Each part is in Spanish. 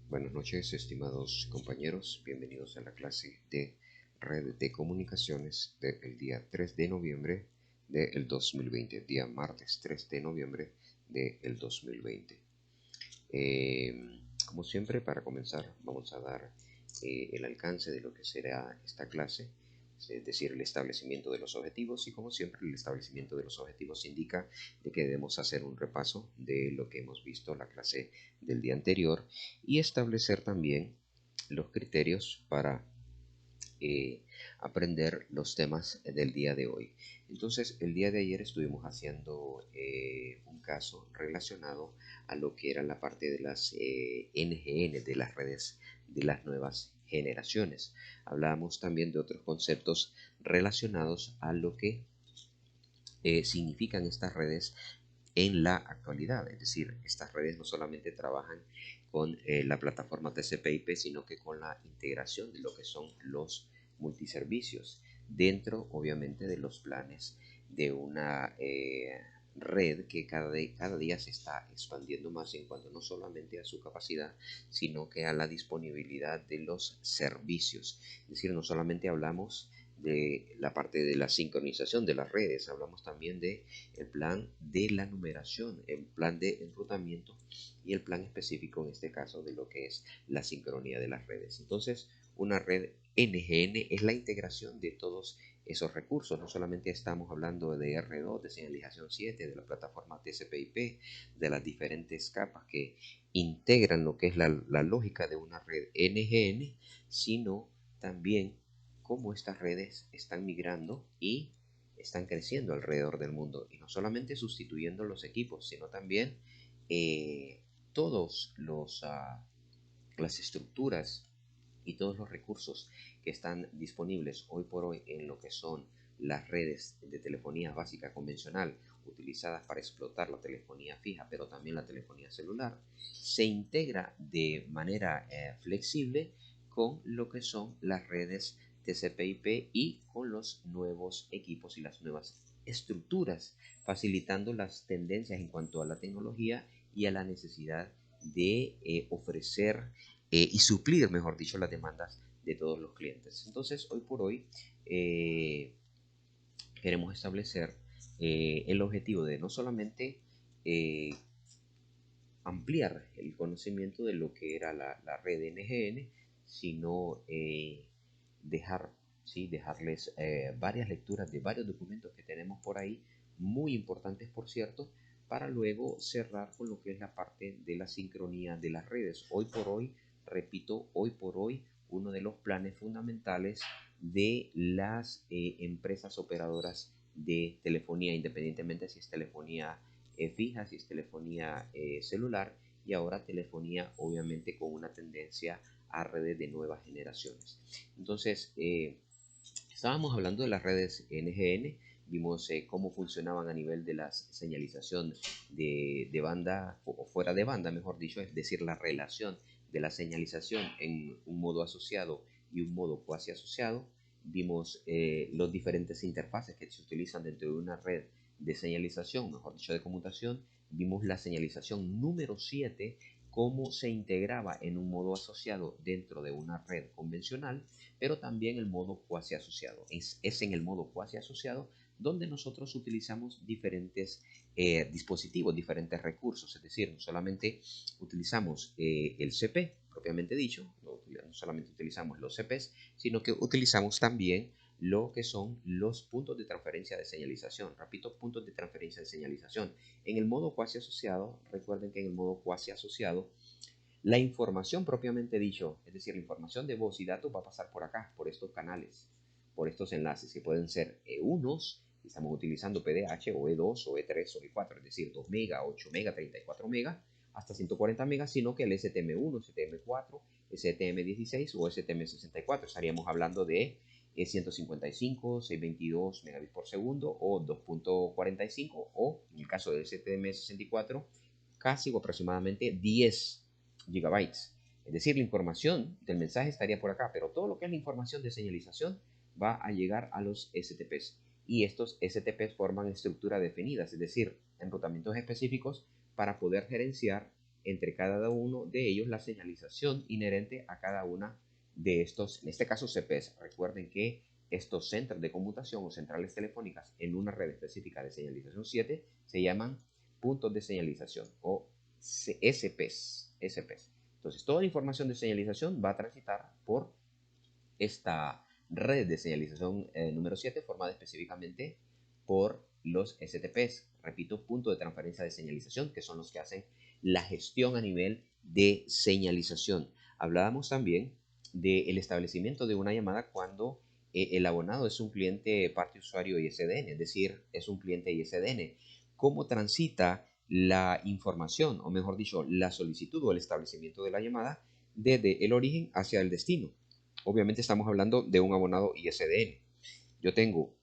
Buenas noches, estimados compañeros. Bienvenidos a la clase de Red de Comunicaciones del día 3 de noviembre del 2020, día martes 3 de noviembre del 2020. Como siempre, para comenzar, vamos a dar el alcance de lo que será esta clase, es decir, el establecimiento de los objetivos, y como siempre el establecimiento de los objetivos indica de que debemos hacer un repaso de lo que hemos visto en la clase del día anterior y establecer también los criterios para aprender los temas del día de hoy. Entonces, el día de ayer estuvimos haciendo un caso relacionado a lo que era la parte de las NGN, de las redes de las nuevas generaciones. Hablábamos también de otros conceptos relacionados a lo que significan estas redes en la actualidad. Es decir, estas redes no solamente trabajan con la plataforma TCP/IP, sino que con la integración de lo que son los multiservicios dentro, obviamente, de los planes de una red que cada día se está expandiendo más en cuanto no solamente a su capacidad, sino que a la disponibilidad de los servicios. Es decir, no solamente hablamos de la parte de la sincronización de las redes, hablamos también de el plan de la numeración, el plan de enrutamiento y el plan específico en este caso de lo que es la sincronía de las redes. Entonces, una red NGN es la integración de todos esos recursos. No solamente estamos hablando de R2, de señalización 7, de la plataforma TCP/IP, de las diferentes capas que integran lo que es la lógica de una red NGN, sino también cómo estas redes están migrando y están creciendo alrededor del mundo, y no solamente sustituyendo los equipos, sino también eh, todos las estructuras y todos los recursos que están disponibles hoy por hoy en lo que son las redes de telefonía básica convencional utilizadas para explotar la telefonía fija, pero también la telefonía celular, se integra de manera flexible con lo que son las redes TCP/IP y con los nuevos equipos y las nuevas estructuras, facilitando las tendencias en cuanto a la tecnología y a la necesidad de ofrecer y suplir, mejor dicho, las demandas de todos los clientes. Entonces, hoy por hoy queremos establecer el objetivo de no solamente eh, ampliar el conocimiento de lo que era la red NGN, sino dejar, ¿sí? Dejarles varias lecturas de varios documentos que tenemos por ahí, muy importantes por cierto, para luego cerrar con lo que es la parte de la sincronía de las redes. Hoy por hoy, repito, hoy por hoy, uno de los planes fundamentales de las empresas operadoras de telefonía, independientemente si es telefonía fija, si es telefonía celular, y ahora telefonía obviamente con una tendencia a redes de nuevas generaciones. Entonces, estábamos hablando de las redes NGN, vimos cómo funcionaban a nivel de la señalización de banda o fuera de banda, mejor dicho, es decir, la relación de la señalización en un modo asociado y un modo cuasi asociado. Vimos los diferentes interfaces que se utilizan dentro de una red de señalización, mejor dicho, de conmutación. Vimos la señalización número 7, cómo se integraba en un modo asociado dentro de una red convencional, pero también el modo cuasi asociado. Es en el modo cuasi asociado donde nosotros utilizamos diferentes dispositivos, diferentes recursos, es decir, no solamente utilizamos el CP propiamente dicho, no solamente utilizamos los CPs, sino que utilizamos también lo que son los puntos de transferencia de señalización. Repito, puntos de transferencia de señalización. En el modo cuasi asociado, recuerden que en el modo cuasi asociado la información propiamente dicho, es decir, la información de voz y datos va a pasar por acá, por estos canales, por estos enlaces, que pueden ser E1s, estamos utilizando PDH, o E2, o E3, o E4, es decir, 2 MB, 8 MB, 34 MB, hasta 140 MB, sino que el STM1, STM4, STM16 o STM64. Estaríamos hablando de 155, 622 megabits por segundo o 2.45, o en el caso del STM64, casi o aproximadamente 10 gigabytes. Es decir, la información del mensaje estaría por acá, pero todo lo que es la información de señalización va a llegar a los STPs. Y estos STPs forman estructuras definidas, es decir, enrutamientos específicos para poder gerenciar entre cada uno de ellos la señalización inherente a cada una de estos, en este caso CPS. Recuerden que estos centros de conmutación o centrales telefónicas en una red específica de señalización 7 se llaman puntos de señalización o SPs. Entonces, toda la información de señalización va a transitar por esta red de señalización número 7, formada específicamente por los STPs. Repito, punto de transferencia de señalización, que son los que hacen la gestión a nivel de señalización. Hablábamos también del establecimiento de una llamada cuando el abonado es un cliente parte usuario ISDN, es decir, es un cliente ISDN. ¿Cómo transita la información, o mejor dicho, la solicitud o el establecimiento de la llamada desde el origen hacia el destino? Obviamente estamos hablando de un abonado ISDN. Yo tengo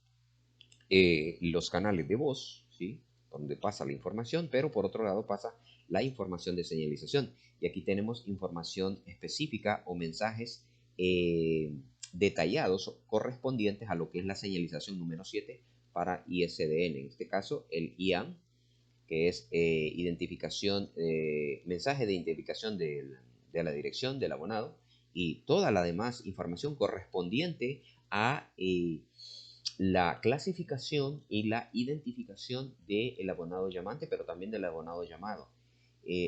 los canales de voz, ¿sí? Donde pasa la información, pero por otro lado pasa la información de señalización. Y aquí tenemos información específica o mensajes detallados correspondientes a lo que es la señalización número 7 para ISDN. En este caso, el IAM, que es identificación, mensaje de identificación de la dirección del abonado y toda la demás información correspondiente a la clasificación y la identificación del abonado llamante, pero también del abonado llamado.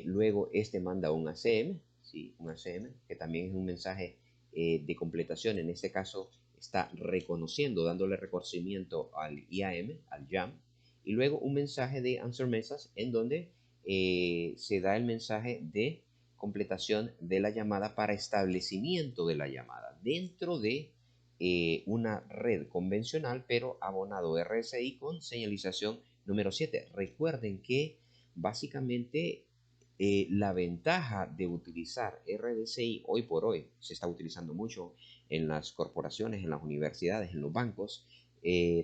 Luego este manda un ACM, ¿sí? Un ACM, que también es un mensaje de completación. En este caso está reconociendo, dándole reconocimiento al IAM, al YAM, y luego un mensaje de answer message en donde se da el mensaje de completación de la llamada para establecimiento de la llamada dentro de una red convencional, pero abonado RSI con señalización número 7. Recuerden que básicamente la ventaja de utilizar RDCI hoy por hoy se está utilizando mucho en las corporaciones, en las universidades, en los bancos,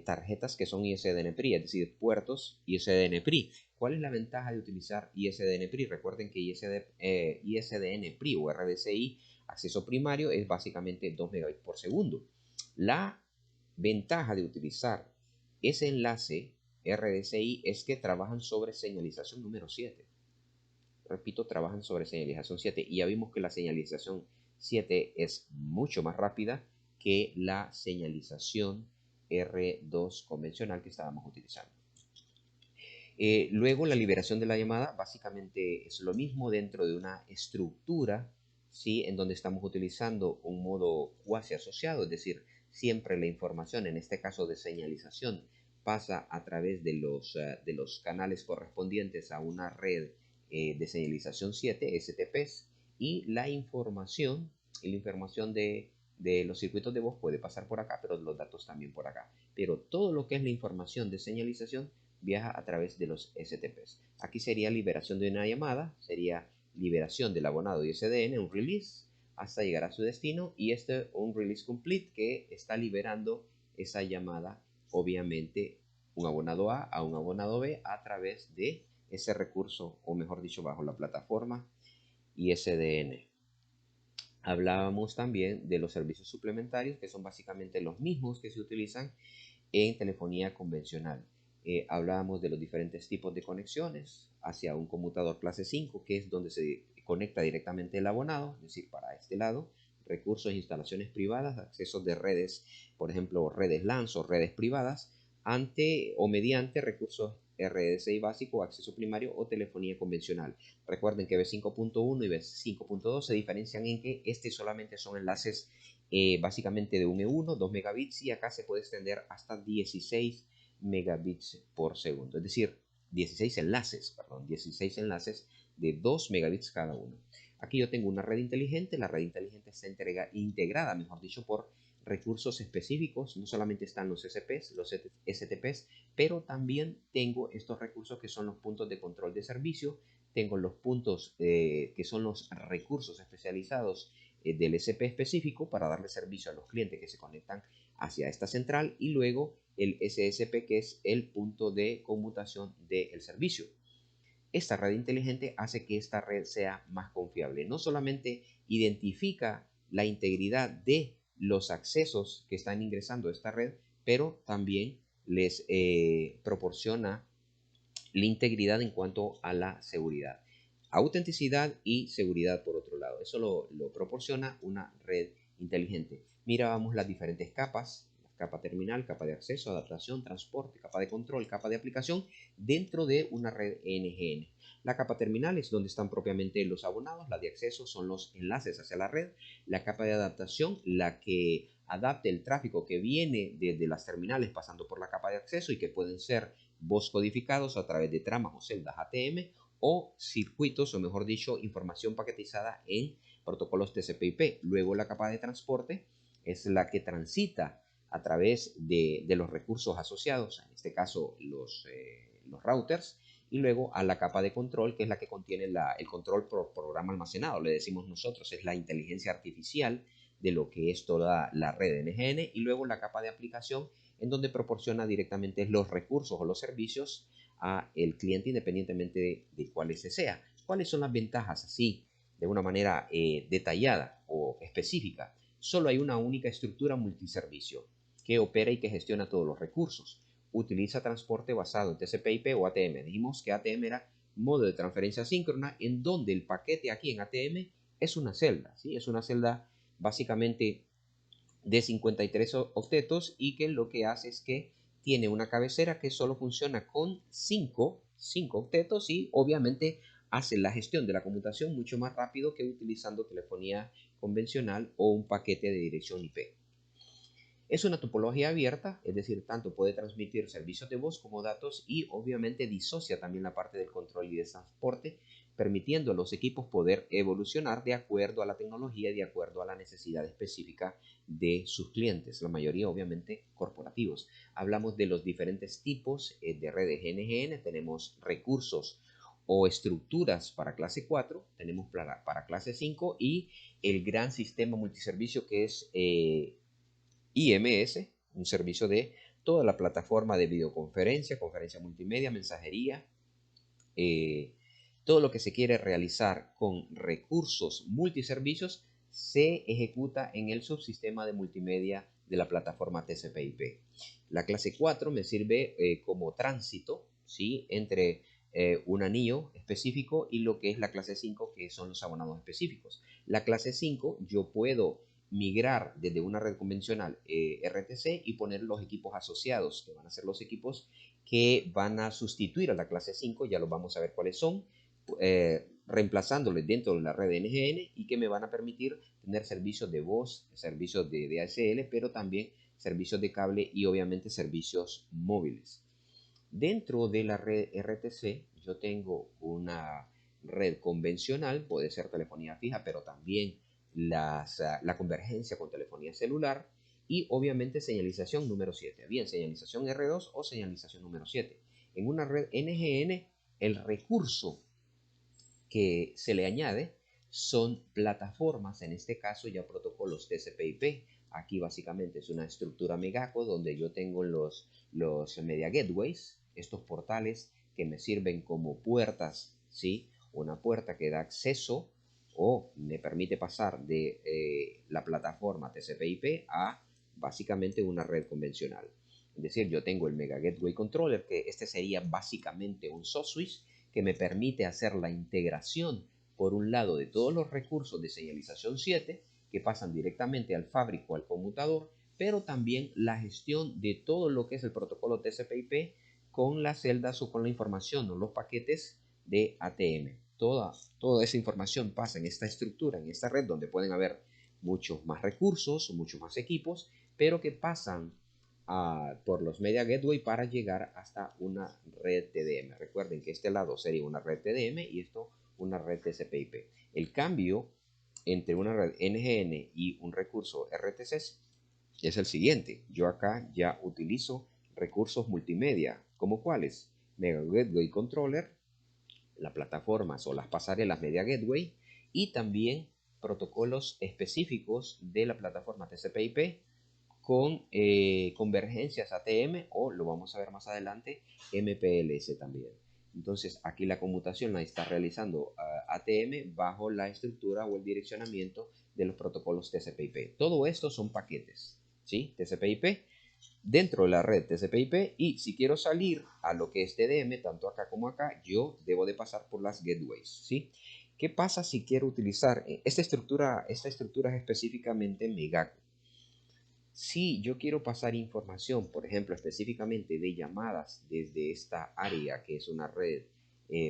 tarjetas que son ISDN-PRI, es decir, puertos ISDN-PRI. ¿Cuál es la ventaja de utilizar ISDN-PRI? Recuerden que ISDN-PRI o RDCI, acceso primario, es básicamente 2 megabits por segundo. La ventaja de utilizar ese enlace RDCI es que trabajan sobre señalización número 7. Repito, trabajan sobre señalización 7 y ya vimos que la señalización 7 es mucho más rápida que la señalización R2 convencional que estábamos utilizando. Luego la liberación de la llamada básicamente es lo mismo dentro de una estructura, ¿sí? En donde estamos utilizando un modo cuasi asociado, es decir, siempre la información, en este caso de señalización, pasa a través de los canales correspondientes a una red de señalización 7, STPs, y la información de los circuitos de voz puede pasar por acá, pero los datos también por acá. Pero todo lo que es la información de señalización viaja a través de los STPs. Aquí sería liberación de una llamada, sería liberación del abonado ISDN, un release, hasta llegar a su destino, y este un release complete que está liberando esa llamada, obviamente, un abonado A un abonado B a través de ese recurso, o mejor dicho, bajo la plataforma ISDN. Hablábamos también de los servicios suplementarios, que son básicamente los mismos que se utilizan en telefonía convencional. Hablábamos de los diferentes tipos de conexiones hacia un conmutador clase 5, que es donde se conecta directamente el abonado, es decir, para este lado, recursos e instalaciones privadas, accesos de redes, por ejemplo, redes LAN o redes privadas, ante o mediante recursos RDCI básico, acceso primario o telefonía convencional. Recuerden que B5.1 y B5.2 se diferencian en que solamente son enlaces básicamente de un E1, 2 megabits, y acá se puede extender hasta 16 megabits por segundo, es decir, 16 enlaces de 2 megabits cada uno. Aquí yo tengo una red inteligente, la red inteligente está integrada, mejor dicho, por recursos específicos, no solamente están los SPs, los STPs, pero también tengo estos recursos que son los puntos de control de servicio, tengo los puntos que son los recursos especializados del SP específico para darle servicio a los clientes que se conectan hacia esta central, y luego el SSP, que es el punto de conmutación del servicio. Esta red inteligente hace que esta red sea más confiable. No solamente identifica la integridad de los accesos que están ingresando a esta red, pero también les proporciona la integridad en cuanto a la seguridad. autenticidad y seguridad por otro lado. Eso lo proporciona una red inteligente. Mirábamos las diferentes capas: capa terminal, capa de acceso, adaptación, transporte, capa de control, capa de aplicación dentro de una red NGN. La capa terminal es donde están propiamente los abonados, la de acceso son los enlaces hacia la red, la capa de adaptación, la que adapte el tráfico que viene desde las terminales pasando por la capa de acceso y que pueden ser voz codificados a través de tramas o celdas ATM o circuitos, o mejor dicho, información paquetizada en protocolos TCP/IP. Luego la capa de transporte es la que transita a través de los recursos asociados, en este caso los routers, y luego a la capa de control, que es la que contiene el control por programa almacenado, le decimos nosotros, es la inteligencia artificial de lo que es toda la red NGN, y luego la capa de aplicación, en donde proporciona directamente los recursos o los servicios a el cliente independientemente de cuáles sea. ¿Cuáles son las ventajas? Así, de una manera detallada o específica. Solo hay una única estructura multiservicio que opera y que gestiona todos los recursos. Utiliza transporte basado en TCP/IP o ATM. Dijimos que ATM era modo de transferencia síncrona, en donde el paquete aquí en ATM es una celda, ¿sí? Es una celda básicamente de 53 octetos y que lo que hace es que tiene una cabecera que solo funciona con 5 octetos y obviamente hace la gestión de la conmutación mucho más rápido que utilizando telefonía convencional o un paquete de dirección IP. Es una topología abierta, es decir, tanto puede transmitir servicios de voz como datos y obviamente disocia también la parte del control y de transporte, permitiendo a los equipos poder evolucionar de acuerdo a la tecnología y de acuerdo a la necesidad específica de sus clientes, la mayoría obviamente corporativos. Hablamos de los diferentes tipos de redes NGN, tenemos recursos o estructuras para clase 4, tenemos para clase 5 y el gran sistema multiservicio que es IMS, un servicio de toda la plataforma de videoconferencia, conferencia multimedia, mensajería, todo lo que se quiere realizar con recursos multiservicios se ejecuta en el subsistema de multimedia de la plataforma TCP/IP. La clase 4 me sirve como tránsito, ¿sí?, entre un anillo específico y lo que es la clase 5, que son los abonados específicos. La clase 5 yo puedo migrar desde una red convencional RTC y poner los equipos asociados, que van a ser los equipos que van a sustituir a la clase 5, ya los vamos a ver cuáles son, reemplazándoles dentro de la red NGN y que me van a permitir tener servicios de voz, servicios de DSL, pero también servicios de cable y obviamente servicios móviles. Dentro de la red RTC yo tengo una red convencional, puede ser telefonía fija, pero también la convergencia con telefonía celular y obviamente señalización número 7, bien señalización R2 o señalización número 7. En una red NGN el recurso que se le añade son plataformas, en este caso ya protocolos TCP/IP. Aquí básicamente es una estructura Megaco donde yo tengo los Media Gateways, estos portales que me sirven como puertas, ¿sí? Una puerta que da acceso o me permite pasar de la plataforma TCP/IP a básicamente una red convencional. Es decir, yo tengo el Mega Gateway Controller, que este sería básicamente un soft switch que me permite hacer la integración, por un lado, de todos los recursos de señalización 7 que pasan directamente al fábrico, al conmutador, pero también la gestión de todo lo que es el protocolo TCP/IP con las celdas o con la información o los paquetes de ATM. Toda esa información pasa en esta estructura, en esta red, donde pueden haber muchos más recursos, muchos más equipos, pero que pasan por los Media Gateway para llegar hasta una red TDM. Recuerden que este lado sería una red TDM y esto una red TCP/IP. El cambio entre una red NGN y un recurso RTC es el siguiente. Yo acá ya utilizo recursos multimedia, como cuáles: Mega Gateway Controller, las plataformas o las pasarelas Media Gateway y también protocolos específicos de la plataforma TCP/IP con convergencias ATM o, lo vamos a ver más adelante, MPLS también. Entonces aquí la conmutación la está realizando ATM bajo la estructura o el direccionamiento de los protocolos TCP/IP. Todo esto son paquetes, ¿sí? TCP/IP dentro de la red TCP/IP, y si quiero salir a lo que es TDM, tanto acá como acá, yo debo de pasar por las gateways, ¿sí? ¿Qué pasa si quiero utilizar esta estructura? Esta estructura es específicamente Megaco. Si yo quiero pasar información, por ejemplo, específicamente de llamadas desde esta área que es una red,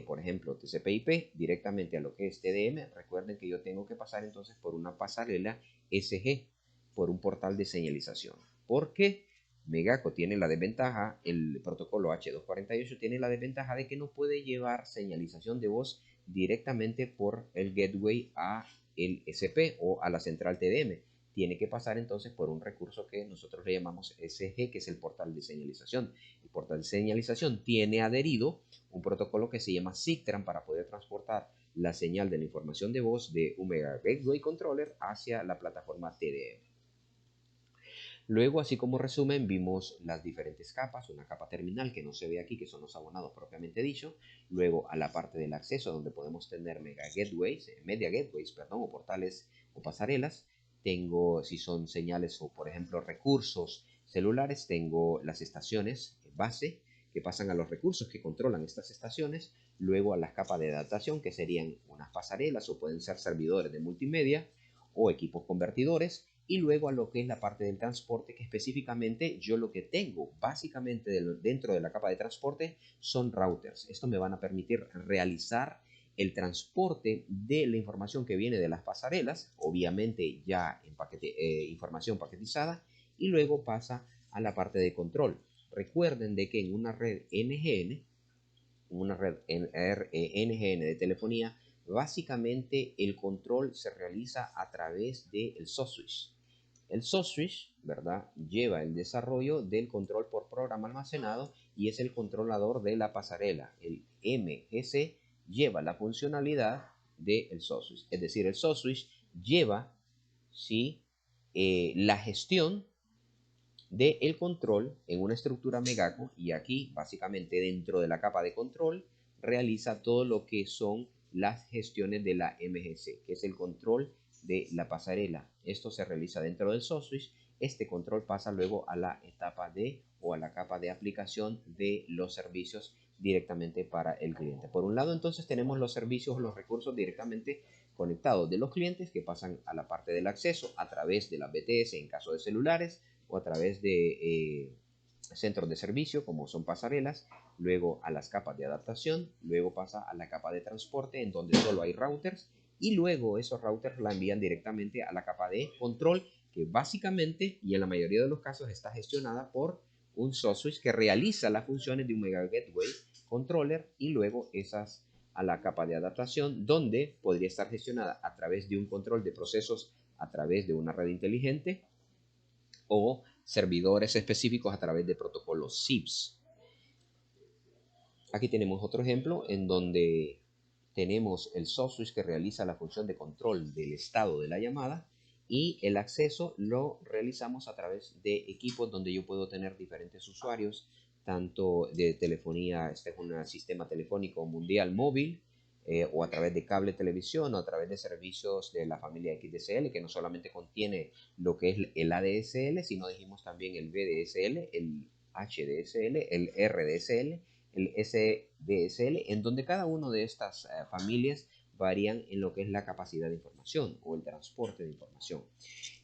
por ejemplo, TCP/IP, directamente a lo que es TDM, recuerden que yo tengo que pasar entonces por una pasarela SG, por un portal de señalización. Porque Megaco tiene la desventaja, el protocolo H248 tiene la desventaja de que no puede llevar señalización de voz directamente por el gateway a el SP o a la central TDM. Tiene que pasar entonces por un recurso que nosotros le llamamos SG, que es el portal de señalización. El portal de señalización tiene adherido un protocolo que se llama SIGTRAN para poder transportar la señal de la información de voz de Omega Gateway Controller hacia la plataforma TDM. Luego, así como resumen, vimos las diferentes capas, una capa terminal que no se ve aquí, que son los abonados propiamente dicho. Luego a la parte del acceso, donde podemos tener media gateways, o portales o pasarelas. Tengo, si son señales o por ejemplo recursos celulares, tengo las estaciones base que pasan a los recursos que controlan estas estaciones. Luego a las capas de adaptación, que serían unas pasarelas o pueden ser servidores de multimedia o equipos convertidores, y luego a lo que es la parte del transporte, que específicamente yo lo que tengo básicamente dentro de la capa de transporte son routers. Esto me van a permitir realizar el transporte de la información que viene de las pasarelas, obviamente ya en información paquetizada, y luego pasa a la parte de control. Recuerden de que en una red NGN, NGN de telefonía, básicamente el control se realiza a través del soft switch. El soft switch, ¿verdad?, lleva el desarrollo del control por programa almacenado y es el controlador de la pasarela. El MGC lleva la funcionalidad del soft switch. Es decir, el soft switch lleva, ¿sí?, la gestión del control en una estructura Megaco, y aquí básicamente dentro de la capa de control realiza todo lo que son las gestiones de la MGC, que es el control de la pasarela. Esto se realiza dentro del soft switch. Este control pasa luego a la etapa de o a la capa de aplicación de los servicios directamente para el cliente. Por un lado, entonces tenemos los servicios, los recursos directamente conectados de los clientes que pasan a la parte del acceso a través de la BTS en caso de celulares, o a través de centros de servicio como son pasarelas, luego a las capas de adaptación, luego pasa a la capa de transporte en donde solo hay routers, y luego esos routers la envían directamente a la capa de control, que básicamente y en la mayoría de los casos está gestionada por un soft switch que realiza las funciones de un Mega Gateway Controller, y luego esas a la capa de adaptación, donde podría estar gestionada a través de un control de procesos a través de una red inteligente o servidores específicos a través de protocolos SIPs. Aquí tenemos otro ejemplo en donde tenemos el soft switch que realiza la función de control del estado de la llamada, y el acceso lo realizamos a través de equipos donde yo puedo tener diferentes usuarios, tanto de telefonía, este es un sistema telefónico mundial móvil, o a través de cable televisión, o a través de servicios de la familia XDSL, que no solamente contiene lo que es el ADSL, sino dijimos también el VDSL, el HDSL, el RDSL, el SDSL, en donde cada una de estas familias varían en lo que es la capacidad de información o el transporte de información.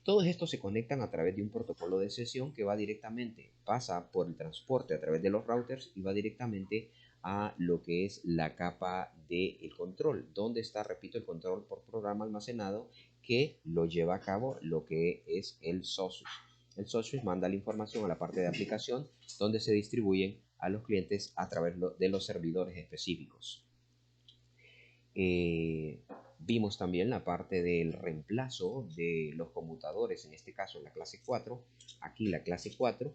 Todos estos se conectan a través de un protocolo de sesión que va directamente, pasa por el transporte a través de los routers y va directamente a lo que es la capa de control, donde está, repito, el control por programa almacenado que lo lleva a cabo lo que es el soft switch. El soft switch manda la información a la parte de aplicación, donde se distribuyen a los clientes a través de los servidores específicos. Vimos también la parte del reemplazo de los conmutadores, en este caso en la clase 4, aquí la clase 4,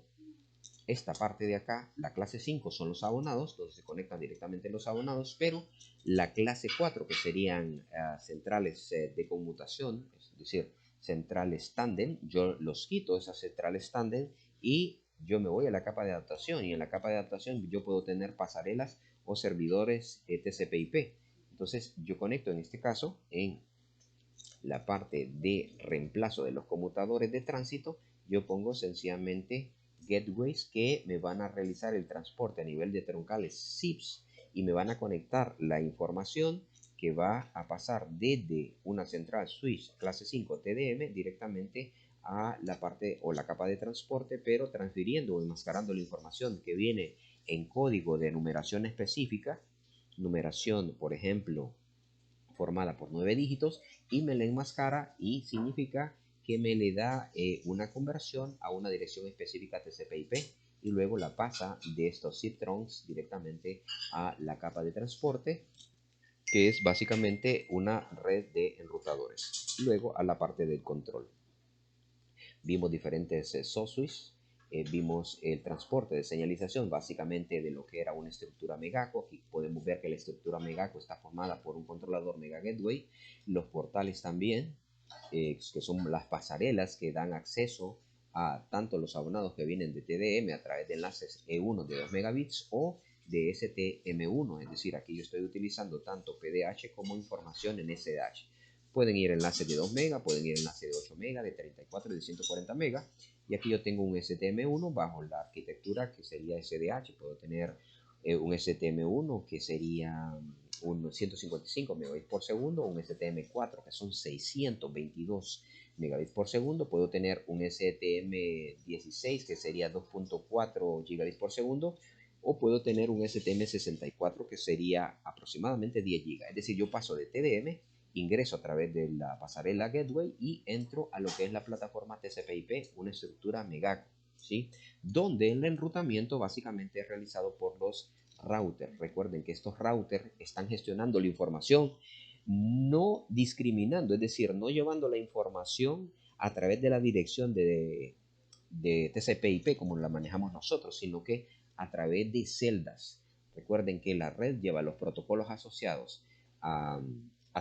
esta parte de acá, la clase 5 son los abonados, donde se conectan directamente los abonados, pero la clase 4, que serían centrales de conmutación, es decir, centrales tándem, yo los quito esas centrales tándem y yo me voy a la capa de adaptación, y en la capa de adaptación yo puedo tener pasarelas o servidores TCP/IP. Entonces yo conecto en este caso en la parte de reemplazo de los conmutadores de tránsito, yo pongo sencillamente gateways que me van a realizar el transporte a nivel de troncales SIPs y me van a conectar la información que va a pasar desde una central switch clase 5 TDM directamente a la parte o la capa de transporte, pero transfiriendo o enmascarando la información que viene en código de numeración específica, numeración, por ejemplo, formada por 9 dígitos, y me la enmascara y significa que me le da una conversión a una dirección específica TCP/IP y luego la pasa de estos zip trunks directamente a la capa de transporte, que es básicamente una red de enrutadores. Luego a la parte del control. Vimos diferentes softwares, vimos el transporte de señalización básicamente de lo que era una estructura Megaco. Aquí podemos ver que la estructura Megaco está formada por un controlador Mega Gateway, los portales también, que son las pasarelas que dan acceso a tanto los abonados que vienen de TDM a través de enlaces E1 de 2 megabits o de STM1, es decir, aquí yo estoy utilizando tanto PDH como información en SDH. Pueden ir enlaces de 2 megas, pueden ir enlaces de 8 megas, de 34 y de 140 megas. Y aquí yo tengo un STM1 bajo la arquitectura que sería SDH. Puedo tener un STM1 que sería un 155 megabits por segundo, un STM4 que son 622 megabits por segundo. Puedo tener un STM16 que sería 2.4 gigabits por segundo. O puedo tener un STM64 que sería aproximadamente 10 gigas. Es decir, yo paso de TDM, ingreso a través de la pasarela Gateway y entro a lo que es la plataforma TCP/IP, una estructura Megaco, ¿sí? Donde el enrutamiento básicamente es realizado por los routers. Recuerden que estos routers están gestionando la información no discriminando, es decir, no llevando la información a través de la dirección de TCP/IP como la manejamos nosotros, sino que a través de celdas. Recuerden que la red lleva los protocolos asociados a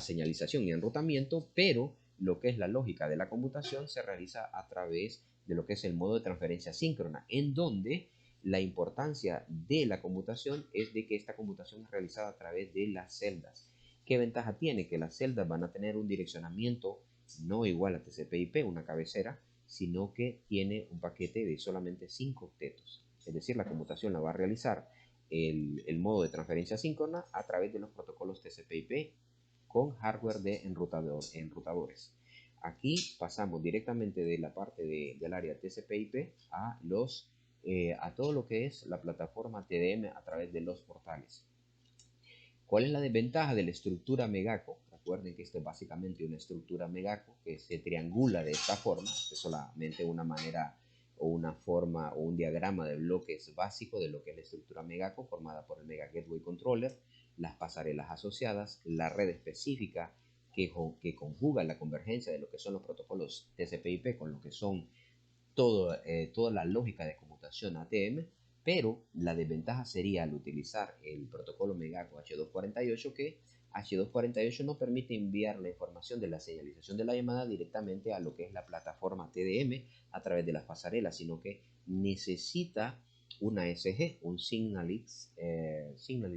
señalización y enrutamiento, pero lo que es la lógica de la computación se realiza a través de lo que es el modo de transferencia síncrona, en donde la importancia de la computación es de que esta computación es realizada a través de las celdas. ¿Qué ventaja tiene? Que las celdas van a tener un direccionamiento no igual a TCP/IP, una cabecera, sino que tiene un paquete de solamente 5 octetos. Es decir, la computación la va a realizar el modo de transferencia síncrona a través de los protocolos TCP/IP con hardware de enrutadores. Aquí pasamos directamente de la parte del área TCP/IP a todo lo que es la plataforma TDM a través de los portales. ¿Cuál es la desventaja de la estructura Megaco? Recuerden que esto es básicamente una estructura Megaco que se triangula de esta forma, es solamente una manera o una forma o un diagrama de bloques básico de lo que es la estructura Megaco formada por el Mega Gateway Controller, las pasarelas asociadas, la red específica que conjuga la convergencia de lo que son los protocolos TCP/IP con lo que son toda la lógica de conmutación ATM, pero la desventaja sería al utilizar el protocolo Megaco H248 que H248 no permite enviar la información de la señalización de la llamada directamente a lo que es la plataforma TDM a través de las pasarelas, sino que necesita una SG, un Signaling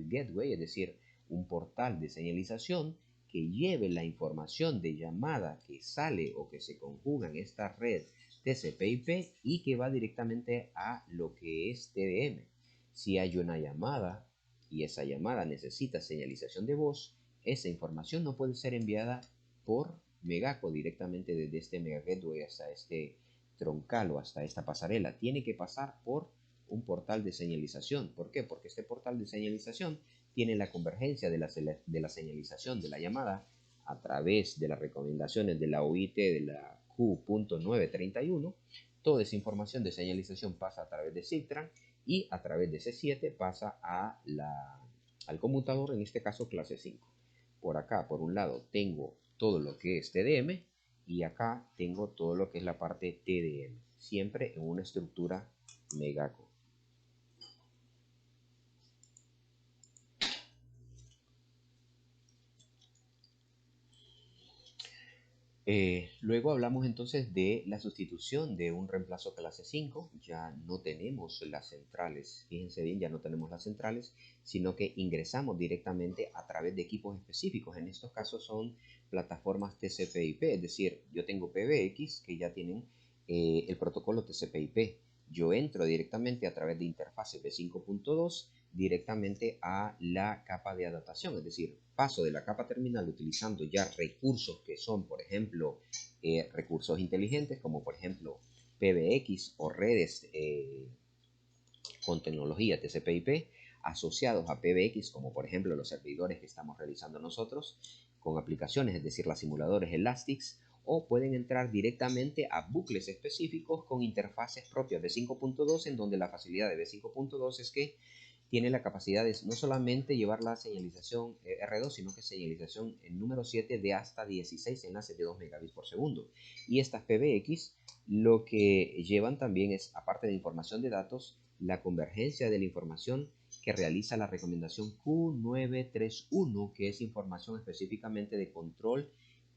Gateway, es decir, un portal de señalización que lleve la información de llamada que sale o que se conjuga en esta red TCP/IP y que va directamente a lo que es TDM. Si hay una llamada y esa llamada necesita señalización de voz, esa información no puede ser enviada por Megaco directamente desde este Mega Gateway hasta este troncal o hasta esta pasarela. Tiene que pasar por un portal de señalización. ¿Por qué? Porque este portal de señalización tiene la convergencia de la señalización de la llamada a través de las recomendaciones de la OIT, de la Q.931. Toda esa información de señalización pasa a través de Citran y a través de C7 pasa al conmutador, en este caso clase 5. Por acá, por un lado, tengo todo lo que es TDM y acá tengo todo lo que es la parte TDM, siempre en una estructura Megaco. Luego hablamos entonces de la sustitución de un reemplazo clase 5. Ya no tenemos las centrales, fíjense bien, ya no tenemos las centrales, sino que ingresamos directamente a través de equipos específicos. En estos casos son plataformas TCP/IP, es decir, yo tengo PBX que ya tienen el protocolo TCP/IP. yo entro directamente a través de interfase v5.2 directamente a la capa de adaptación, es decir, paso de la capa terminal utilizando ya recursos que son, por ejemplo, recursos inteligentes, como por ejemplo PBX o redes con tecnología TCP/IP asociados a PBX, como por ejemplo los servidores que estamos realizando nosotros con aplicaciones, es decir, los simuladores Elastics, o pueden entrar directamente a bucles específicos con interfaces propias de 5.2, en donde la facilidad de V5.2 es que tiene la capacidad de no solamente llevar la señalización R2, sino que señalización en número 7 de hasta 16 enlaces de 2 megabits por segundo. Y estas PBX lo que llevan también es, aparte de información de datos, la convergencia de la información que realiza la recomendación Q931, que es información específicamente de control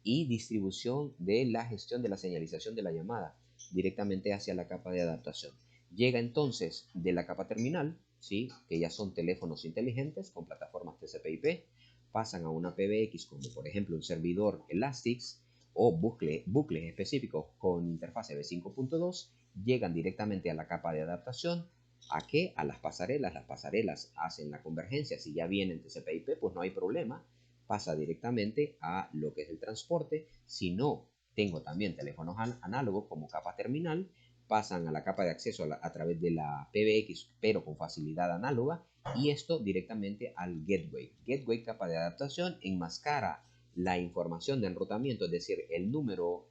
y distribución de la gestión de la señalización de la llamada directamente hacia la capa de adaptación. Llega entonces de la capa terminal, ¿sí? Que ya son teléfonos inteligentes con plataformas TCP/IP, pasan a una PBX como por ejemplo un servidor Elastics o bucles específicos con interfase v5.2, llegan directamente a la capa de adaptación. ¿A qué? A las pasarelas. Las pasarelas hacen la convergencia. Si ya vienen TCP/IP, pues no hay problema. Pasa directamente a lo que es el transporte. Si no, tengo también teléfonos análogos como capa terminal, pasan a la capa de acceso a través de la PBX, pero con facilidad análoga, y esto directamente al gateway. Gateway, capa de adaptación, enmascara la información de enrutamiento, es decir, el número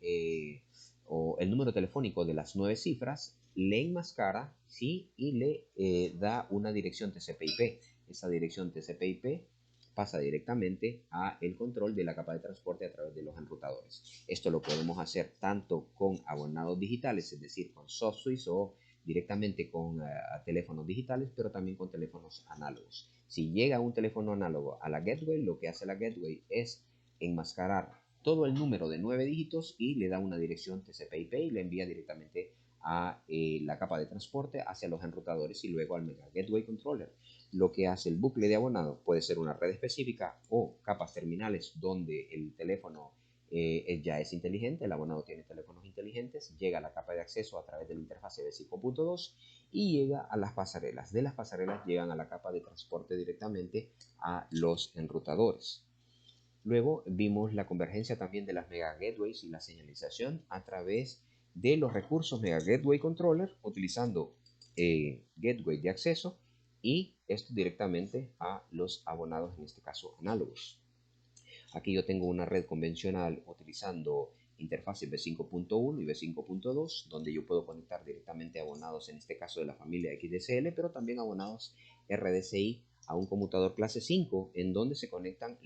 o el número telefónico de las 9 cifras, le enmascara, ¿sí? Y le da una dirección TCP/IP. Esa dirección TCP/IP pasa directamente a el control de la capa de transporte a través de los enrutadores. Esto lo podemos hacer tanto con abonados digitales, es decir, con software o directamente con teléfonos digitales, pero también con teléfonos análogos. Si llega un teléfono análogo a la gateway, lo que hace la gateway es enmascarar todo el número de 9 dígitos y le da una dirección TCP/IP y le envía directamente a la capa de transporte hacia los enrutadores y luego al Mega Gateway Controller. Lo que hace el bucle de abonado puede ser una red específica o capas terminales donde el teléfono ya es inteligente, el abonado tiene teléfonos inteligentes, llega a la capa de acceso a través de la interfase de 5.2 y llega a las pasarelas. De las pasarelas llegan a la capa de transporte directamente a los enrutadores. Luego vimos la convergencia también de las Mega Gateways y la señalización a través de los recursos Mega Gateway Controller utilizando gateway de acceso y esto directamente a los abonados, en este caso análogos. Aquí yo tengo una red convencional utilizando interfaces V5.1 y V5.2, donde yo puedo conectar directamente abonados, en este caso de la familia XDSL, pero también abonados RDCI a un conmutador clase 5, en donde se conectan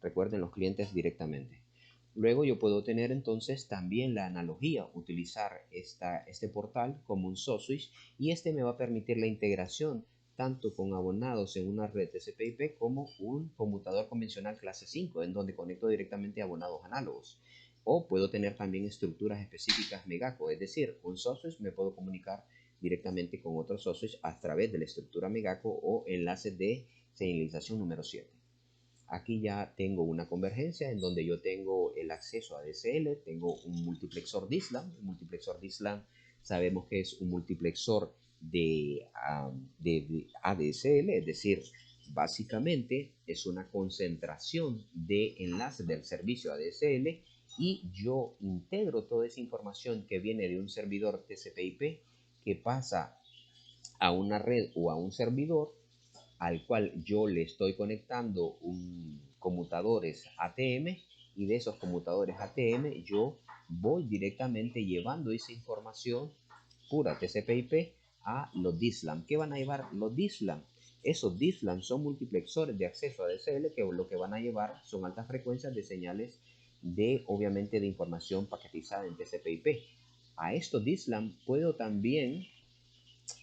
recuerden, los clientes directamente. Luego yo puedo tener entonces también la analogía, utilizar este portal como un SOSWITch, y este me va a permitir la integración tanto con abonados en una red TCP/IP como un conmutador convencional clase 5, en donde conecto directamente abonados análogos. O puedo tener también estructuras específicas Megaco, es decir, un SOSWITch me puedo comunicar directamente con otro SOSWITch a través de la estructura Megaco o enlaces de señalización número 7. Aquí ya tengo una convergencia en donde yo tengo el acceso a DSL, tengo un multiplexor DISLAM. Un multiplexor DISLAM sabemos que es un multiplexor de ADSL, es decir, básicamente es una concentración de enlaces del servicio ADSL y yo integro toda esa información que viene de un servidor TCP/IP que pasa a una red o a un servidor al cual yo le estoy conectando conmutadores ATM, y de esos conmutadores ATM yo voy directamente llevando esa información pura TCP/IP a los DSLAM. ¿Qué van a llevar los DSLAM? Esos DSLAM son multiplexores de acceso a DSL que lo que van a llevar son altas frecuencias de señales obviamente de información paquetizada en TCP/IP. A estos DSLAM puedo también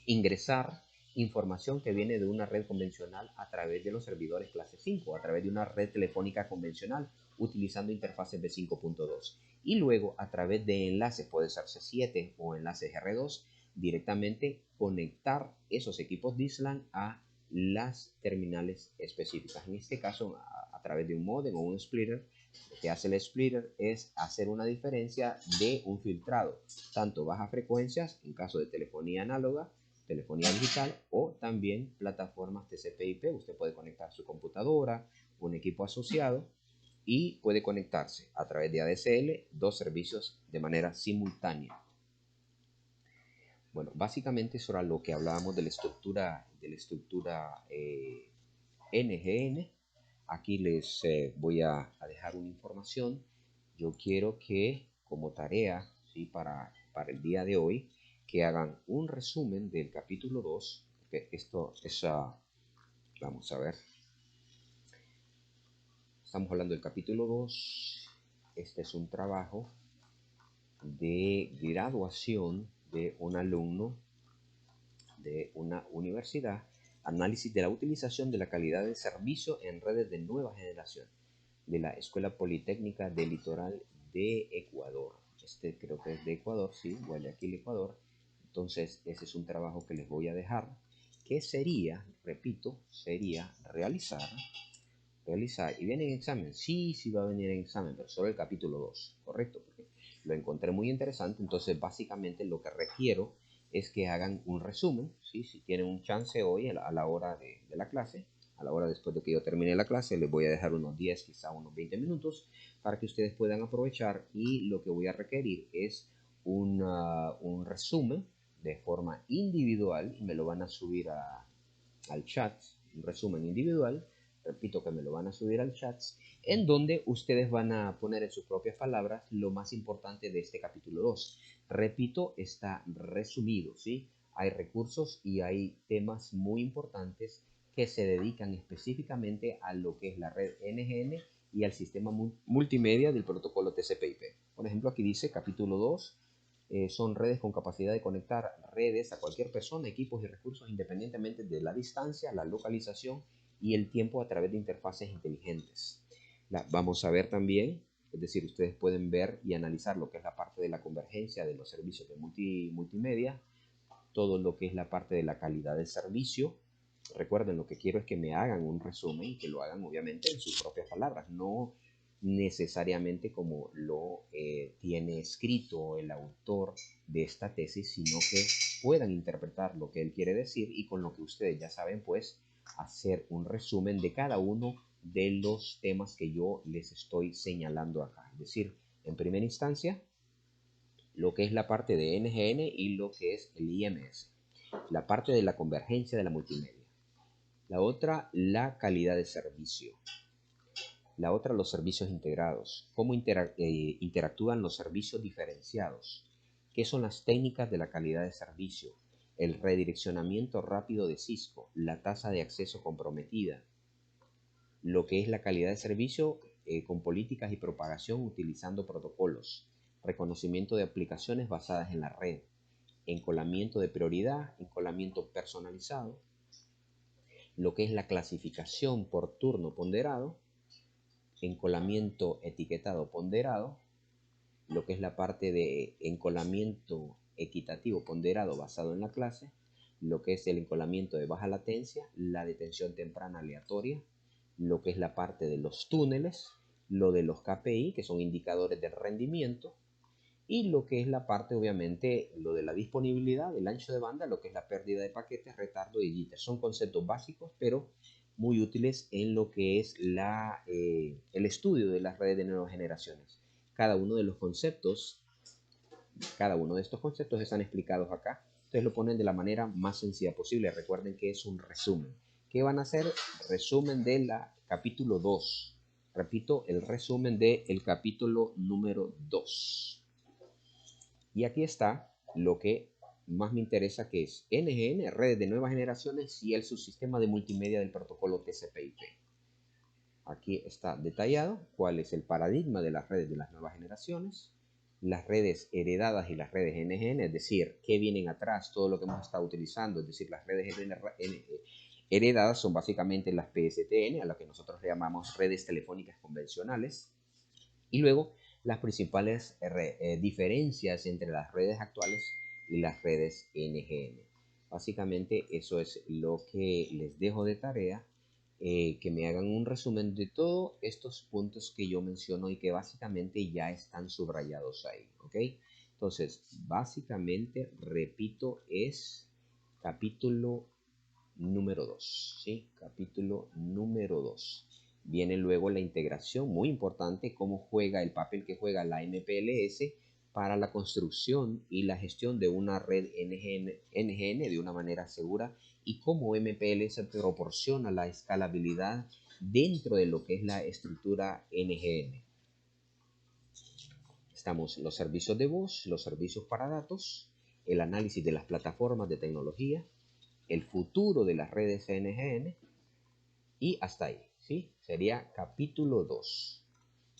ingresar información que viene de una red convencional a través de los servidores clase 5, a través de una red telefónica convencional utilizando interfaces de 5.2, y luego a través de enlaces, puede ser C7 o enlaces R2, directamente conectar esos equipos DSLAM a las terminales específicas. En este caso, a través de un modem o un splitter, Lo que hace el splitter es hacer una diferencia de un filtrado, tanto bajas frecuencias en caso de telefonía análoga, telefonía digital o también plataformas TCP/IP. Usted puede conectar su computadora, un equipo asociado y puede conectarse a través de ADSL dos servicios de manera simultánea. Bueno, básicamente eso era lo que hablábamos de la estructura NGN. Aquí les voy a dejar una información. Yo quiero que como tarea, ¿sí? para el día de hoy, que hagan un resumen del capítulo 2, que esto es, vamos a ver, estamos hablando del capítulo 2. Este es un trabajo de graduación de un alumno de una universidad, análisis de la utilización de la calidad de servicio en redes de nueva generación de la Escuela Politécnica del Litoral de Ecuador. Este creo que es de Ecuador, sí, Guayaquil, Ecuador. Entonces, ese es un trabajo que les voy a dejar, que sería, repito, sería realizar, y viene en examen, sí va a venir en examen, pero solo el capítulo 2, ¿correcto? Porque lo encontré muy interesante. Entonces básicamente lo que requiero es que hagan un resumen, ¿sí? Si tienen un chance hoy a la hora de la clase, a la hora después de que yo termine la clase, les voy a dejar unos 10, quizá unos 20 minutos para que ustedes puedan aprovechar, y lo que voy a requerir es un resumen de forma individual, y me lo van a subir al chat, un resumen individual. Repito que me lo van a subir al chat, en donde ustedes van a poner en sus propias palabras lo más importante de este capítulo 2. Repito, está resumido, ¿sí? Hay recursos y hay temas muy importantes que se dedican específicamente a lo que es la red NGN y al sistema multimedia del protocolo TCP/IP. Por ejemplo, aquí dice capítulo 2, son redes con capacidad de conectar redes a cualquier persona, equipos y recursos independientemente de la distancia, la localización y el tiempo a través de interfaces inteligentes. Vamos a ver también, es decir, ustedes pueden ver y analizar lo que es la parte de la convergencia de los servicios de multimedia, todo lo que es la parte de la calidad del servicio. Recuerden, lo que quiero es que me hagan un resumen y que lo hagan obviamente en sus propias palabras, no necesariamente como lo tiene escrito el autor de esta tesis, sino que puedan interpretar lo que él quiere decir, y con lo que ustedes ya saben, pues hacer un resumen de cada uno de los temas que yo les estoy señalando acá. Es decir, en primera instancia, lo que es la parte de NGN y lo que es el IMS, la parte de la convergencia de la multimedia. La otra, la calidad de servicio. La otra, los servicios integrados. Cómo interactúan los servicios diferenciados. ¿Qué son las técnicas de la calidad de servicio? El redireccionamiento rápido de Cisco, la tasa de acceso comprometida. Lo que es la calidad de servicio con políticas y propagación utilizando protocolos. Reconocimiento de aplicaciones basadas en la red. Encolamiento de prioridad, encolamiento personalizado. Lo que es la clasificación por turno ponderado, encolamiento etiquetado ponderado, lo que es la parte de encolamiento equitativo ponderado basado en la clase, lo que es el encolamiento de baja latencia, la detención temprana aleatoria, lo que es la parte de los túneles, lo de los KPI, que son indicadores de rendimiento, y lo que es la parte, obviamente, lo de la disponibilidad, del ancho de banda, lo que es la pérdida de paquetes, retardo y jitter. Son conceptos básicos, pero muy útiles en lo que es el estudio de las redes de nuevas generaciones. Cada uno de los conceptos, cada uno de estos conceptos están explicados acá. Ustedes lo ponen de la manera más sencilla posible. Recuerden que es un resumen. ¿Qué van a hacer? Resumen del capítulo 2. Repito, el resumen del capítulo número 2. Y aquí está lo que más me interesa, que es NGN, redes de nuevas generaciones, y el subsistema de multimedia del protocolo TCP/IP. Aquí está detallado cuál es el paradigma de las redes de las nuevas generaciones, las redes heredadas y las redes NGN, es decir, qué vienen atrás, todo lo que hemos estado utilizando, es decir, las redes heredadas son básicamente las PSTN, a las que nosotros le llamamos redes telefónicas convencionales, y luego las principales diferencias entre las redes actuales y las redes NGN. Básicamente eso es lo que les dejo de tarea, que me hagan un resumen de todos estos puntos que yo menciono y que básicamente ya están subrayados ahí, ¿ok? Entonces, básicamente, repito, es capítulo número 2, ¿sí? Capítulo número 2. Viene luego la integración, muy importante, cómo juega el papel que juega la MPLS para la construcción y la gestión de una red NGN de una manera segura y cómo MPLS proporciona la escalabilidad dentro de lo que es la estructura NGN. Estamos los servicios de voz, los servicios para datos, el análisis de las plataformas de tecnología, el futuro de las redes NGN y hasta ahí, ¿sí? Sería capítulo 2.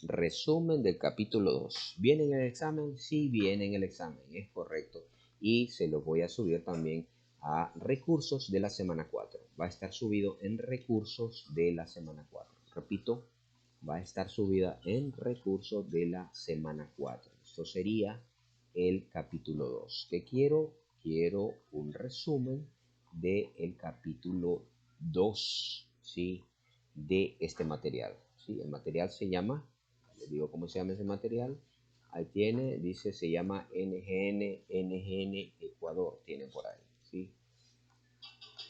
Resumen del capítulo 2. ¿Viene en el examen? Sí, viene en el examen, es correcto. Y se lo voy a subir también a recursos de la semana 4. Va a estar subido en recursos de la semana 4. Repito, va a estar subida en recursos de la semana 4. Esto sería el capítulo 2. ¿Qué quiero? Quiero un resumen del capítulo 2, ¿sí? De este material, ¿sí? El material se llama, les digo cómo se llama ese material, ahí tiene, dice, se llama NGN Ecuador, tiene por ahí, ¿sí?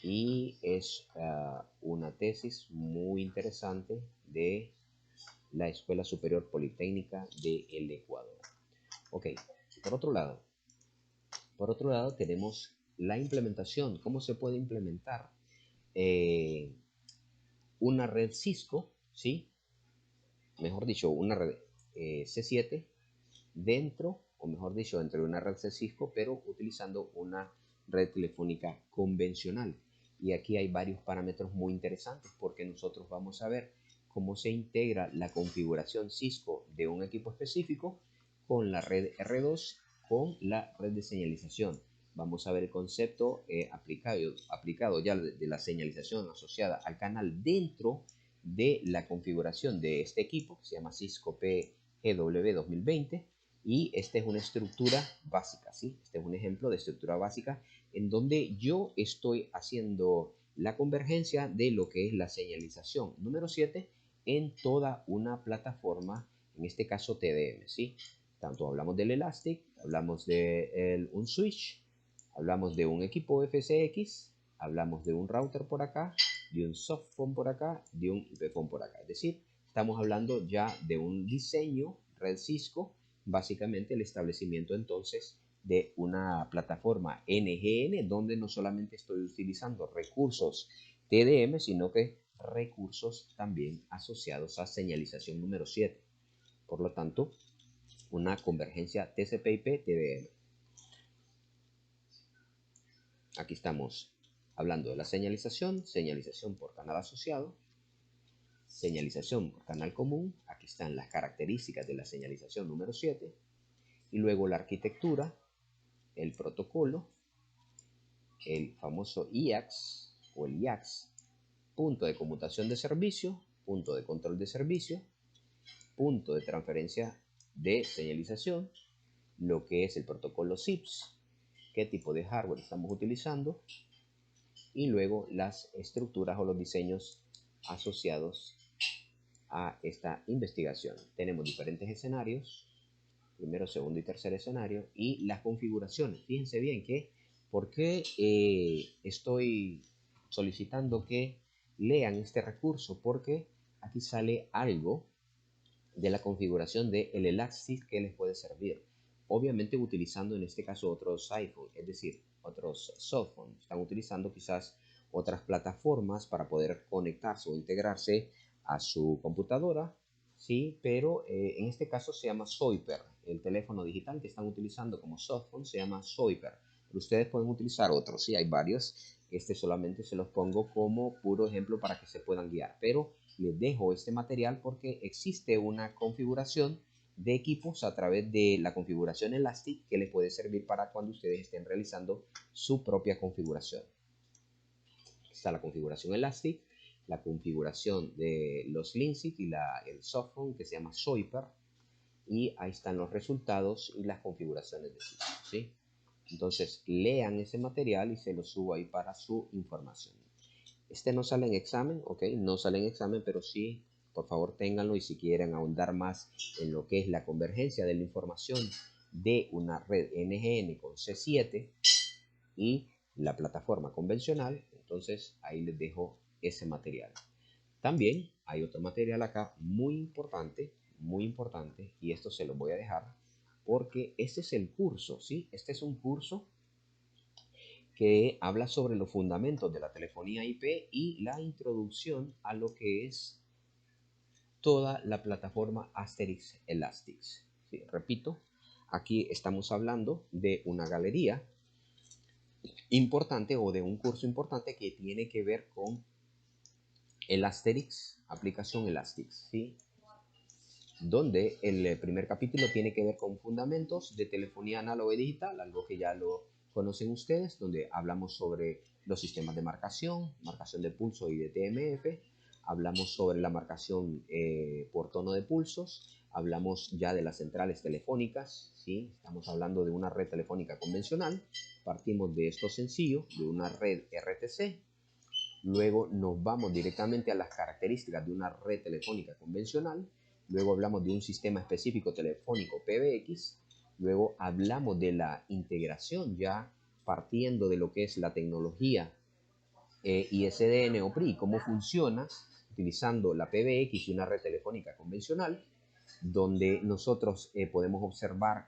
Y es una tesis muy interesante de la Escuela Superior Politécnica del Ecuador. Ok, por por otro lado tenemos la implementación, cómo se puede implementar eh, una red Cisco, ¿sí? Mejor dicho, una red C7 dentro, o mejor dicho, dentro de una red de Cisco, pero utilizando una red telefónica convencional. Y aquí hay varios parámetros muy interesantes porque nosotros vamos a ver cómo se integra la configuración Cisco de un equipo específico con la red R2, con la red de señalización. Vamos a ver el concepto aplicado ya de la señalización asociada al canal dentro de la configuración de este equipo, que se llama Cisco PGW 2020, y esta es una estructura básica, ¿sí? Este es un ejemplo de estructura básica en donde yo estoy haciendo la convergencia de lo que es la señalización número 7 en toda una plataforma, en este caso TDM, ¿sí? Tanto hablamos del Elastic, hablamos de un switch, hablamos de un equipo FCX, hablamos de un router por acá, de un softphone por acá, de un IPphone por acá. Es decir, estamos hablando ya de un diseño red Cisco, básicamente el establecimiento entonces de una plataforma NGN donde no solamente estoy utilizando recursos TDM, sino que recursos también asociados a señalización número 7. Por lo tanto, una convergencia TCP/IP-TDM. Aquí estamos hablando de la señalización, señalización por canal asociado, señalización por canal común. Aquí están las características de la señalización número 7. Y luego la arquitectura, el protocolo, el famoso IAX o el IAX, punto de conmutación de servicio, punto de control de servicio, punto de transferencia de señalización, lo que es el protocolo SIPS, qué tipo de hardware estamos utilizando, y luego las estructuras o los diseños asociados a esta investigación. Tenemos diferentes escenarios, primero, segundo y tercer escenario, y las configuraciones. Fíjense bien que, ¿por qué estoy solicitando que lean este recurso? Porque aquí sale algo de la configuración del Elastic que les puede servir. Obviamente utilizando en este caso otros iPhone, es decir, otros softphones. Están utilizando quizás otras plataformas para poder conectarse o integrarse a su computadora, sí, pero en este caso se llama Zoiper. El teléfono digital que están utilizando como softphone se llama Zoiper. Pero ustedes pueden utilizar otros, sí, hay varios. Este solamente se los pongo como puro ejemplo para que se puedan guiar. Pero les dejo este material porque existe una configuración de equipos a través de la configuración Elastic que les puede servir para cuando ustedes estén realizando su propia configuración. Está la configuración Elastic, la configuración de los Linksys y el softphone que se llama Zoiper, y ahí están los resultados y las configuraciones de Cisco, ¿sí? Entonces lean ese material y se lo subo ahí para su información. Este no sale en examen, ok, no sale en examen, pero sí, por favor, ténganlo y si quieren ahondar más en lo que es la convergencia de la información de una red NGN con C7 y la plataforma convencional, entonces ahí les dejo ese material. También hay otro material acá muy importante, y esto se lo voy a dejar porque este es el curso, ¿sí? Este es un curso que habla sobre los fundamentos de la telefonía IP y la introducción a lo que es toda la plataforma Asterix Elastics. Sí, repito, aquí estamos hablando de una galería importante o de un curso importante que tiene que ver con el Asterix, aplicación Elastics, ¿sí? Donde el primer capítulo tiene que ver con fundamentos de telefonía análoga y digital, algo que ya lo conocen ustedes, donde hablamos sobre los sistemas de marcación, marcación de pulso y de TMF, hablamos sobre la marcación por tono de pulsos, hablamos ya de las centrales telefónicas, ¿sí? Estamos hablando de una red telefónica convencional, partimos de esto sencillo, de una red RTC, luego nos vamos directamente a las características de una red telefónica convencional, luego hablamos de un sistema específico telefónico PBX, luego hablamos de la integración ya partiendo de lo que es la tecnología ISDN o PRI, cómo funciona utilizando la PBX y una red telefónica convencional, donde nosotros podemos observar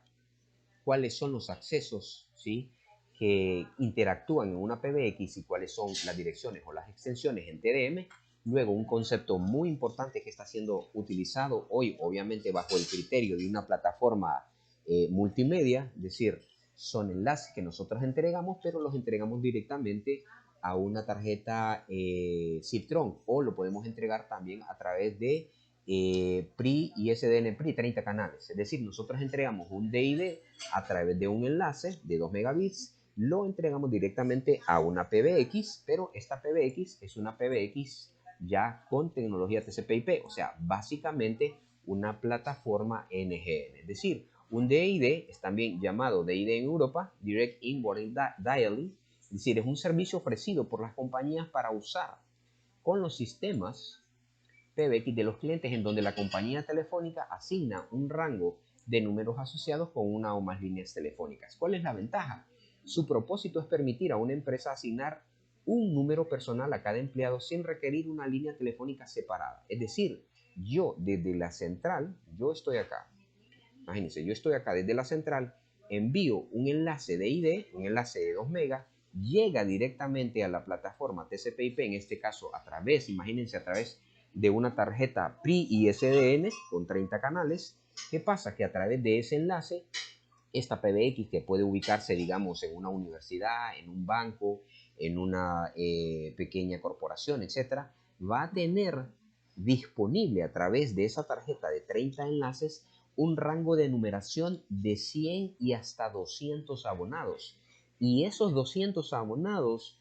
cuáles son los accesos, ¿sí?, que interactúan en una PBX y cuáles son las direcciones o las extensiones en TDM. Luego, un concepto muy importante que está siendo utilizado hoy, obviamente bajo el criterio de una plataforma multimedia, es decir, son enlaces que nosotros entregamos, pero los entregamos directamente a una tarjeta Citron, o lo podemos entregar también a través de PRI y SDN PRI, 30 canales. Es decir, nosotros entregamos un DID a través de un enlace de 2 megabits, lo entregamos directamente a una PBX, pero esta PBX es una PBX ya con tecnología TCP/IP, o sea, básicamente una plataforma NGN. Es decir, un DID es también llamado DID en Europa, Direct Inbound Dialing, es decir, es un servicio ofrecido por las compañías para usar con los sistemas PBX de los clientes, en donde la compañía telefónica asigna un rango de números asociados con una o más líneas telefónicas. ¿Cuál es la ventaja? Su propósito es permitir a una empresa asignar un número personal a cada empleado sin requerir una línea telefónica separada. Es decir, yo desde la central, yo estoy acá. Imagínense, yo estoy acá desde la central, envío un enlace de ID, un enlace de 2 megas, llega directamente a la plataforma TCP/IP, en este caso a través, imagínense, a través de una tarjeta PRI y SDN con 30 canales. ¿Qué pasa? Que a través de ese enlace, esta PBX, que puede ubicarse, digamos, en una universidad, en un banco, en una pequeña corporación, etcétera, va a tener disponible a través de esa tarjeta de 30 enlaces un rango de numeración de 100 y hasta 200 abonados. Y esos 200 abonados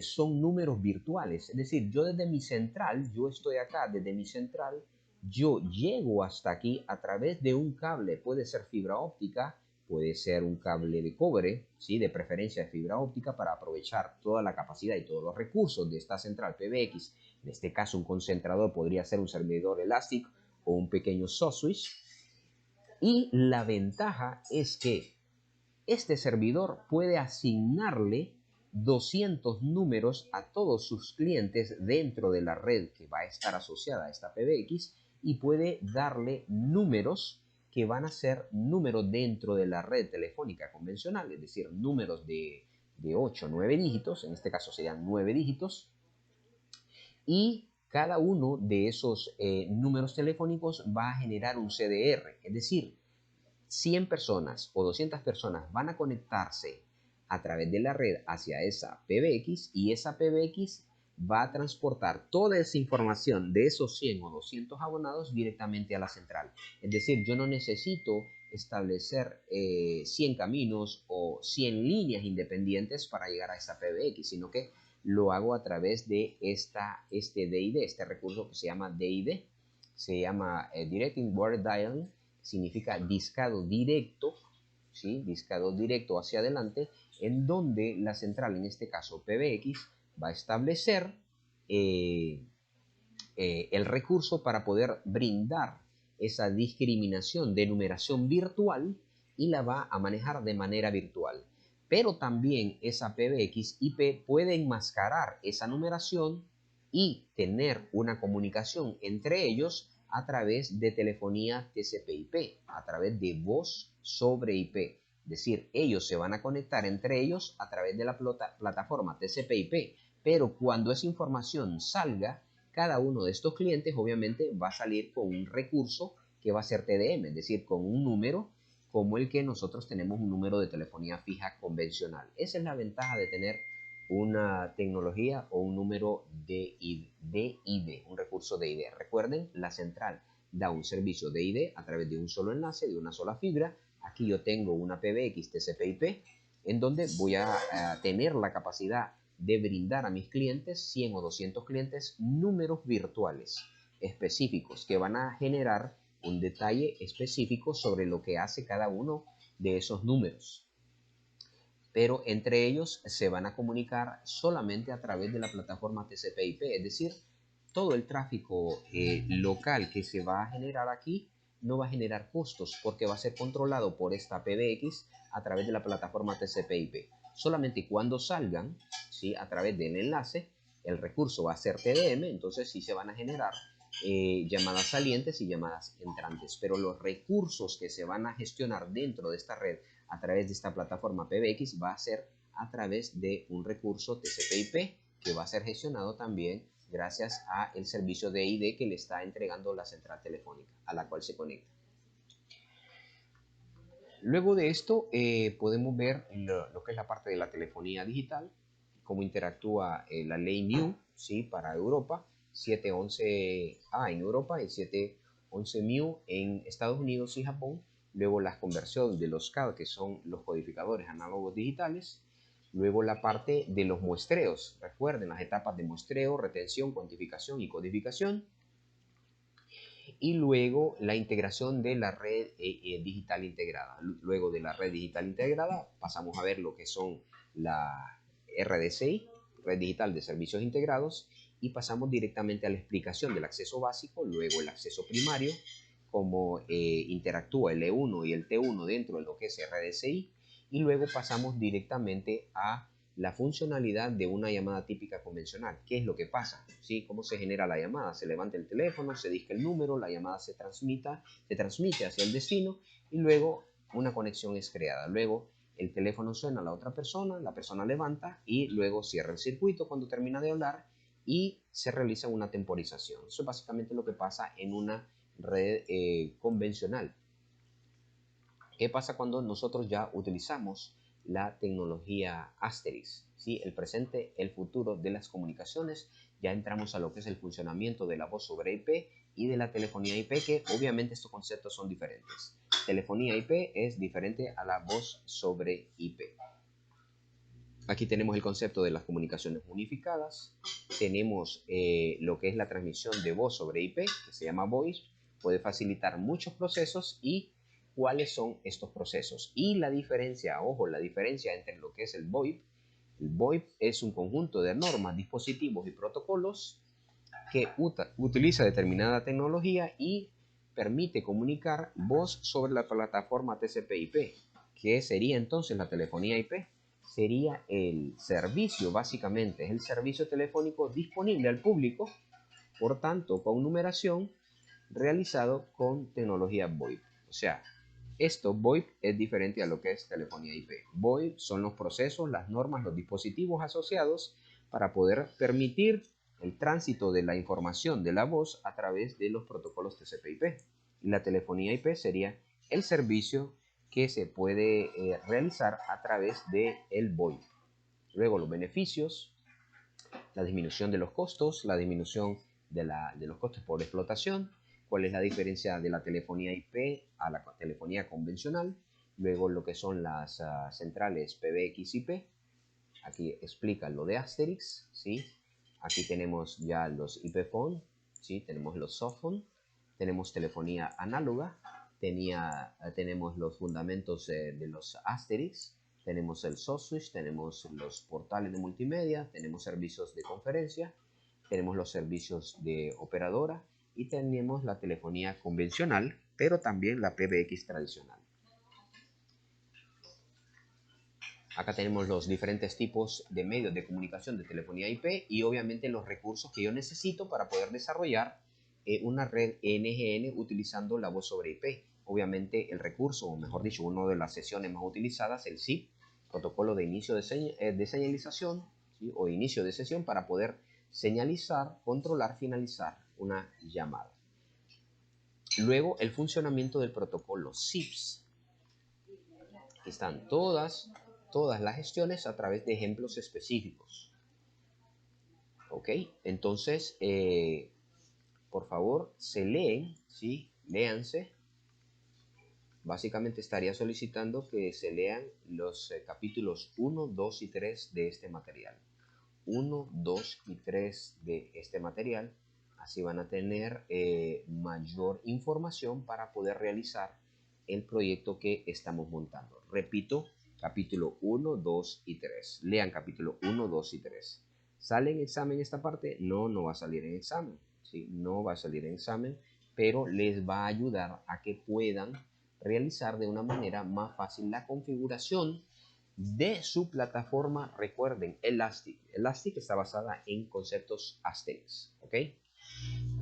son números virtuales. Es decir, yo desde mi central, yo estoy acá desde mi central, yo llego hasta aquí a través de un cable, puede ser fibra óptica, puede ser un cable de cobre, ¿sí?, de preferencia de fibra óptica, para aprovechar toda la capacidad y todos los recursos de esta central PBX. En este caso, un concentrador podría ser un servidor Elastic o un pequeño SoftSwitch. Y la ventaja es que este servidor puede asignarle 200 números a todos sus clientes dentro de la red que va a estar asociada a esta PBX, y puede darle números que van a ser números dentro de la red telefónica convencional, es decir, números de 8 o 9 dígitos, en este caso serían 9 dígitos, y cada uno de esos números telefónicos va a generar un CDR, es decir, 100 personas o 200 personas van a conectarse a través de la red hacia esa PBX, y esa PBX va a transportar toda esa información de esos 100 o 200 abonados directamente a la central. Es decir, yo no necesito establecer 100 caminos o 100 líneas independientes para llegar a esa PBX, sino que lo hago a través de este DID, este recurso que se llama DID, se llama Direct Inbound Dialing, significa discado directo, ¿sí?, discado directo hacia adelante, en donde la central, en este caso PBX, va a establecer el recurso para poder brindar esa discriminación de numeración virtual y la va a manejar de manera virtual. Pero también esa PBX IP puede enmascarar esa numeración y tener una comunicación entre ellos a través de telefonía TCP/IP, a través de voz sobre IP. Es decir, ellos se van a conectar entre ellos a través de la plataforma TCP/IP, pero cuando esa información salga, cada uno de estos clientes obviamente va a salir con un recurso que va a ser TDM, es decir, con un número como el que nosotros tenemos un número de telefonía fija convencional. Esa es la ventaja de tener una tecnología o un número de ID, un recurso de ID. Recuerden, la central da un servicio de ID a través de un solo enlace, de una sola fibra. Aquí yo tengo una PBX TCP/IP en donde voy a tener la capacidad de brindar a mis clientes, 100 o 200 clientes, números virtuales específicos que van a generar un detalle específico sobre lo que hace cada uno de esos números. Pero entre ellos se van a comunicar solamente a través de la plataforma TCP/IP, es decir, todo el tráfico local que se va a generar aquí no va a generar costos porque va a ser controlado por esta PBX a través de la plataforma TCP/IP. Solamente cuando salgan, ¿sí?, a través del enlace, el recurso va a ser TDM, entonces sí se van a generar llamadas salientes y llamadas entrantes, pero los recursos que se van a gestionar dentro de esta red a través de esta plataforma PBX va a ser a través de un recurso TCP/IP que va a ser gestionado también gracias a el servicio de ID que le está entregando la central telefónica a la cual se conecta. Luego de esto podemos ver lo que es la parte de la telefonía digital, cómo interactúa la ley NEW, ¿sí?, para Europa, 711A en Europa y 711 MIU en Estados Unidos y Japón. Luego la conversión de los CAD, que son los codificadores análogos digitales. Luego la parte de los muestreos. Recuerden las etapas de muestreo, retención, cuantificación y codificación. Y luego la integración de la red digital integrada. Luego de la red digital integrada pasamos a ver lo que son la RDCI, Red Digital de Servicios Integrados, y pasamos directamente a la explicación del acceso básico, luego el acceso primario, cómo interactúa el E1 y el T1 dentro de lo que es RDCI, y luego pasamos directamente a la funcionalidad de una llamada típica convencional. ¿Qué es lo que pasa? ¿Sí? ¿Cómo se genera la llamada? Se levanta el teléfono, se disca el número, la llamada se transmite hacia el destino y luego una conexión es creada. Luego el teléfono suena a la otra persona, la persona levanta y luego cierra el circuito cuando termina de hablar y se realiza una temporización. Eso es básicamente lo que pasa en una red convencional. ¿Qué pasa cuando nosotros ya utilizamos la tecnología Asterix? ¿Sí? El presente, el futuro de las comunicaciones. Ya entramos a lo que es el funcionamiento de la voz sobre IP y de la telefonía IP, que obviamente estos conceptos son diferentes. Telefonía IP es diferente a la voz sobre IP. Aquí tenemos el concepto de las comunicaciones unificadas. Tenemos lo que es la transmisión de voz sobre IP, que se llama voice. Puede facilitar muchos procesos y cuáles son estos procesos. Y la diferencia, ojo, la diferencia entre lo que es el VoIP. El VoIP es un conjunto de normas, dispositivos y protocolos que utiliza determinada tecnología y permite comunicar voz sobre la plataforma TCP/IP. ¿Qué sería entonces la telefonía IP? Sería el servicio, básicamente, es el servicio telefónico disponible al público, por tanto, con numeración, realizado con tecnología VoIP. O sea, esto VoIP es diferente a lo que es telefonía IP. VoIP son los procesos, las normas, los dispositivos asociados para poder permitir el tránsito de la información de la voz a través de los protocolos TCP/IP. Y la telefonía IP sería el servicio que se puede realizar a través del VoIP. Luego los beneficios, la disminución de los costos, la disminución de los costos por explotación, cuál es la diferencia de la telefonía IP a la telefonía convencional, luego lo que son las centrales PBX-IP, aquí explica lo de Asterix, ¿sí? Aquí tenemos ya los IP phone, ¿sí? Tenemos los soft phone, tenemos telefonía análoga, tenemos los fundamentos de los Asterix, Tenemos el SoftSwitch, tenemos los portales de multimedia, tenemos servicios de conferencia, tenemos los servicios de operadora y tenemos la telefonía convencional, pero también la PBX tradicional. Acá tenemos los diferentes tipos de medios de comunicación de telefonía IP y obviamente los recursos que yo necesito para poder desarrollar una red NGN utilizando la voz sobre IP. Obviamente el recurso, o mejor dicho, una de las sesiones más utilizadas, el SIP, protocolo de inicio de señalización, ¿sí? O inicio de sesión para poder señalizar, controlar, finalizar una llamada. Luego el funcionamiento del protocolo SIPS. Aquí están todas las gestiones a través de ejemplos específicos. Ok, entonces, por favor, se leen, ¿sí? Léanse. Básicamente estaría solicitando que se lean los capítulos 1, 2 y 3 de este material. 1, 2 y 3 de este material. Así van a tener mayor información para poder realizar el proyecto que estamos montando. Repito, capítulo 1, 2 y 3. Lean capítulo 1, 2 y 3. ¿Sale en examen esta parte? No, no va a salir en examen. ¿Sí? No va a salir en examen, pero les va a ayudar a que puedan realizar de una manera más fácil la configuración de su plataforma. Recuerden, Elastic. Elastic está basada en conceptos Asterix. ¿Ok?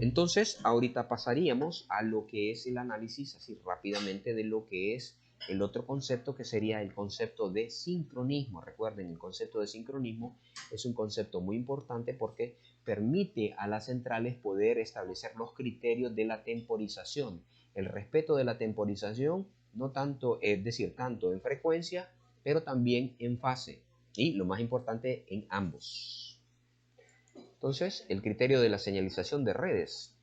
Entonces, ahorita pasaríamos a lo que es el análisis así rápidamente de lo que es el otro concepto, que sería el concepto de sincronismo. Recuerden, el concepto de sincronismo es un concepto muy importante porque permite a las centrales poder establecer los criterios de la temporización. El respeto de la temporización, no tanto, es decir, tanto en frecuencia, pero también en fase. Y lo más importante, en ambos. Entonces, el criterio de la señalización de redes.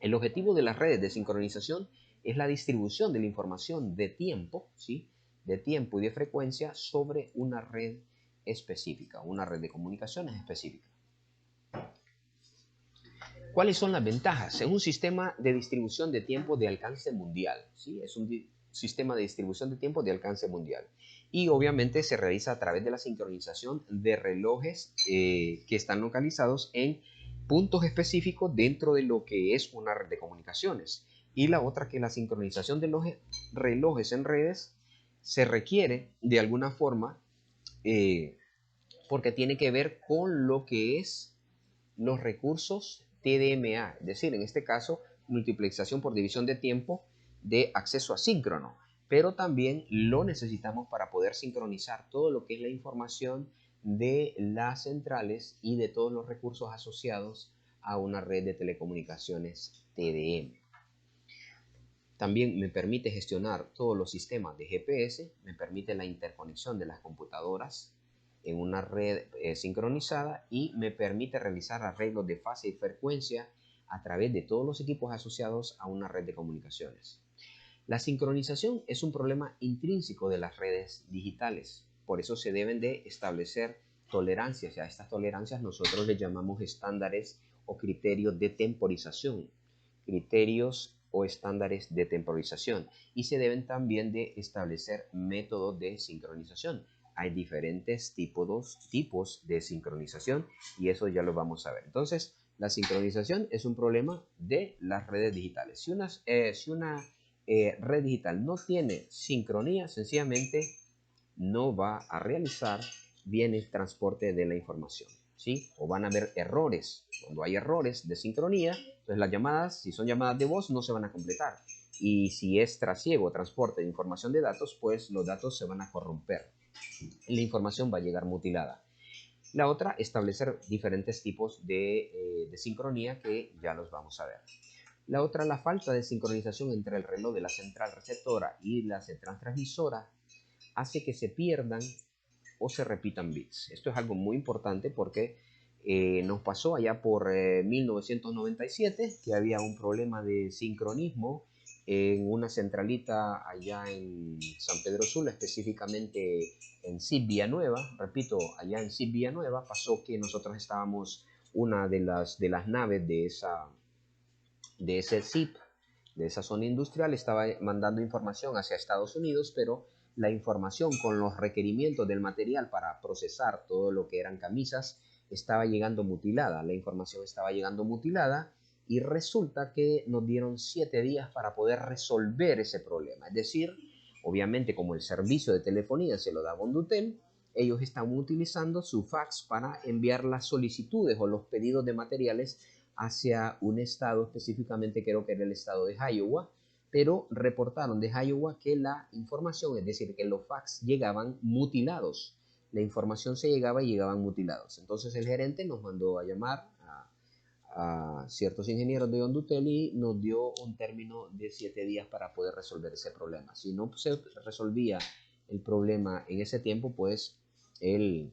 El objetivo de las redes de sincronización es la distribución de la información de tiempo, ¿sí? De tiempo y de frecuencia sobre una red específica, una red de comunicaciones específica. ¿Cuáles son las ventajas? Es un sistema de distribución de tiempo de alcance mundial, ¿sí? Es un sistema de distribución de tiempo de alcance mundial. Y obviamente se realiza a través de la sincronización de relojes que están localizados en puntos específicos dentro de lo que es una red de comunicaciones. Y la otra, que la sincronización de los relojes en redes se requiere de alguna forma porque tiene que ver con lo que es los recursos TDMA, es decir, en este caso, multiplexación por división de tiempo de acceso asíncrono, pero también lo necesitamos para poder sincronizar todo lo que es la información de las centrales y de todos los recursos asociados a una red de telecomunicaciones TDM. También me permite gestionar todos los sistemas de GPS, me permite la interconexión de las computadoras en una red sincronizada y me permite realizar arreglos de fase y frecuencia a través de todos los equipos asociados a una red de comunicaciones. La sincronización es un problema intrínseco de las redes digitales, por eso se deben de establecer tolerancias, y a estas tolerancias nosotros le llamamos estándares o criterios de temporización, criterios o estándares de temporización, y se deben también de establecer métodos de sincronización. Hay diferentes tipos de sincronización y eso ya lo vamos a ver. Entonces, la sincronización es un problema de las redes digitales. Si una red digital no tiene sincronía, sencillamente no va a realizar bien el transporte de la información, ¿sí? O van a haber errores. Cuando hay errores de sincronía, entonces las llamadas, si son llamadas de voz, no se van a completar. Y si es trasiego o transporte de información de datos, pues los datos se van a corromper. La información va a llegar mutilada. La otra, establecer diferentes tipos de sincronía que ya los vamos a ver. La otra, la falta de sincronización entre el reloj de la central receptora y la central transmisora hace que se pierdan o se repitan bits. Esto es algo muy importante porque nos pasó allá por 1997 que había un problema de sincronismo en una centralita allá en San Pedro Sula, específicamente en SIP Villanueva. Repito, allá en SIP Villanueva pasó que nosotros estábamos una de las naves de ese SIP, de esa zona industrial estaba mandando información hacia Estados Unidos, pero la información con los requerimientos del material para procesar todo lo que eran camisas estaba llegando mutilada. La información estaba llegando mutilada y resulta que nos dieron 7 días para poder resolver ese problema. Es decir, obviamente como el servicio de telefonía se lo da Bondutel, ellos están utilizando su fax para enviar las solicitudes o los pedidos de materiales hacia un estado, específicamente creo que era el estado de Iowa, pero reportaron de Iowa que la información, es decir, que los fax llegaban mutilados. La información se llegaba y llegaban mutilados. Entonces el gerente nos mandó a llamar a ciertos ingenieros de Bondutel y nos dio un término de 7 días para poder resolver ese problema. Si no se resolvía el problema en ese tiempo, pues él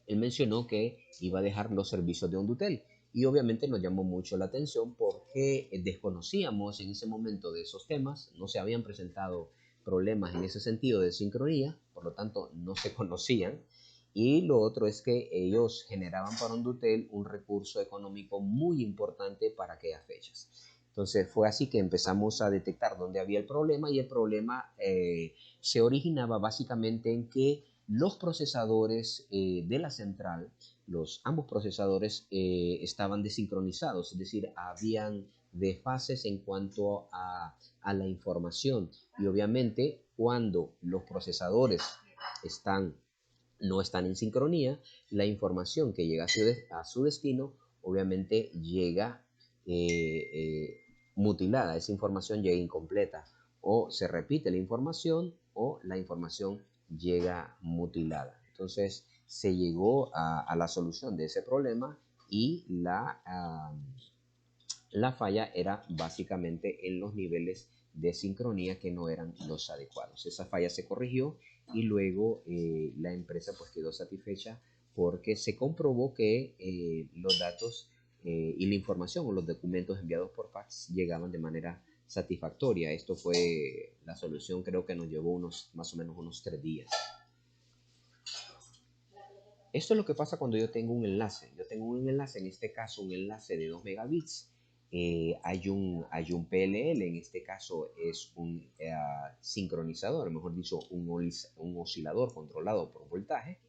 mencionó que iba a dejar los servicios de Bondutel. Y obviamente nos llamó mucho la atención porque desconocíamos en ese momento de esos temas, no se habían presentado problemas en ese sentido de sincronía, por lo tanto no se conocían. Y lo otro es que ellos generaban para Bondutel un recurso económico muy importante para aquellas fechas. Entonces fue así que empezamos a detectar dónde había el problema y el problema se originaba básicamente en que los procesadores de la central, ambos procesadores estaban desincronizados, es decir, habían desfases en cuanto a la información. Y obviamente cuando los procesadores no están en sincronía, la información que llega a su destino obviamente llega mutilada, esa información llega incompleta, o se repite la información o la información llega mutilada. Entonces se llegó a la solución de ese problema y la falla era básicamente en los niveles de sincronía que no eran los adecuados. Esa falla se corrigió y luego la empresa pues quedó satisfecha porque se comprobó que los datos y la información o los documentos enviados por fax llegaban de manera satisfactoria. Esto fue la solución, creo que nos llevó más o menos unos 3 días. Esto es lo que pasa cuando yo tengo un enlace. Yo tengo un enlace, en este caso un enlace de 2 megabits. Hay un PLL, en este caso es un sincronizador, mejor dicho, un oscilador controlado por voltaje.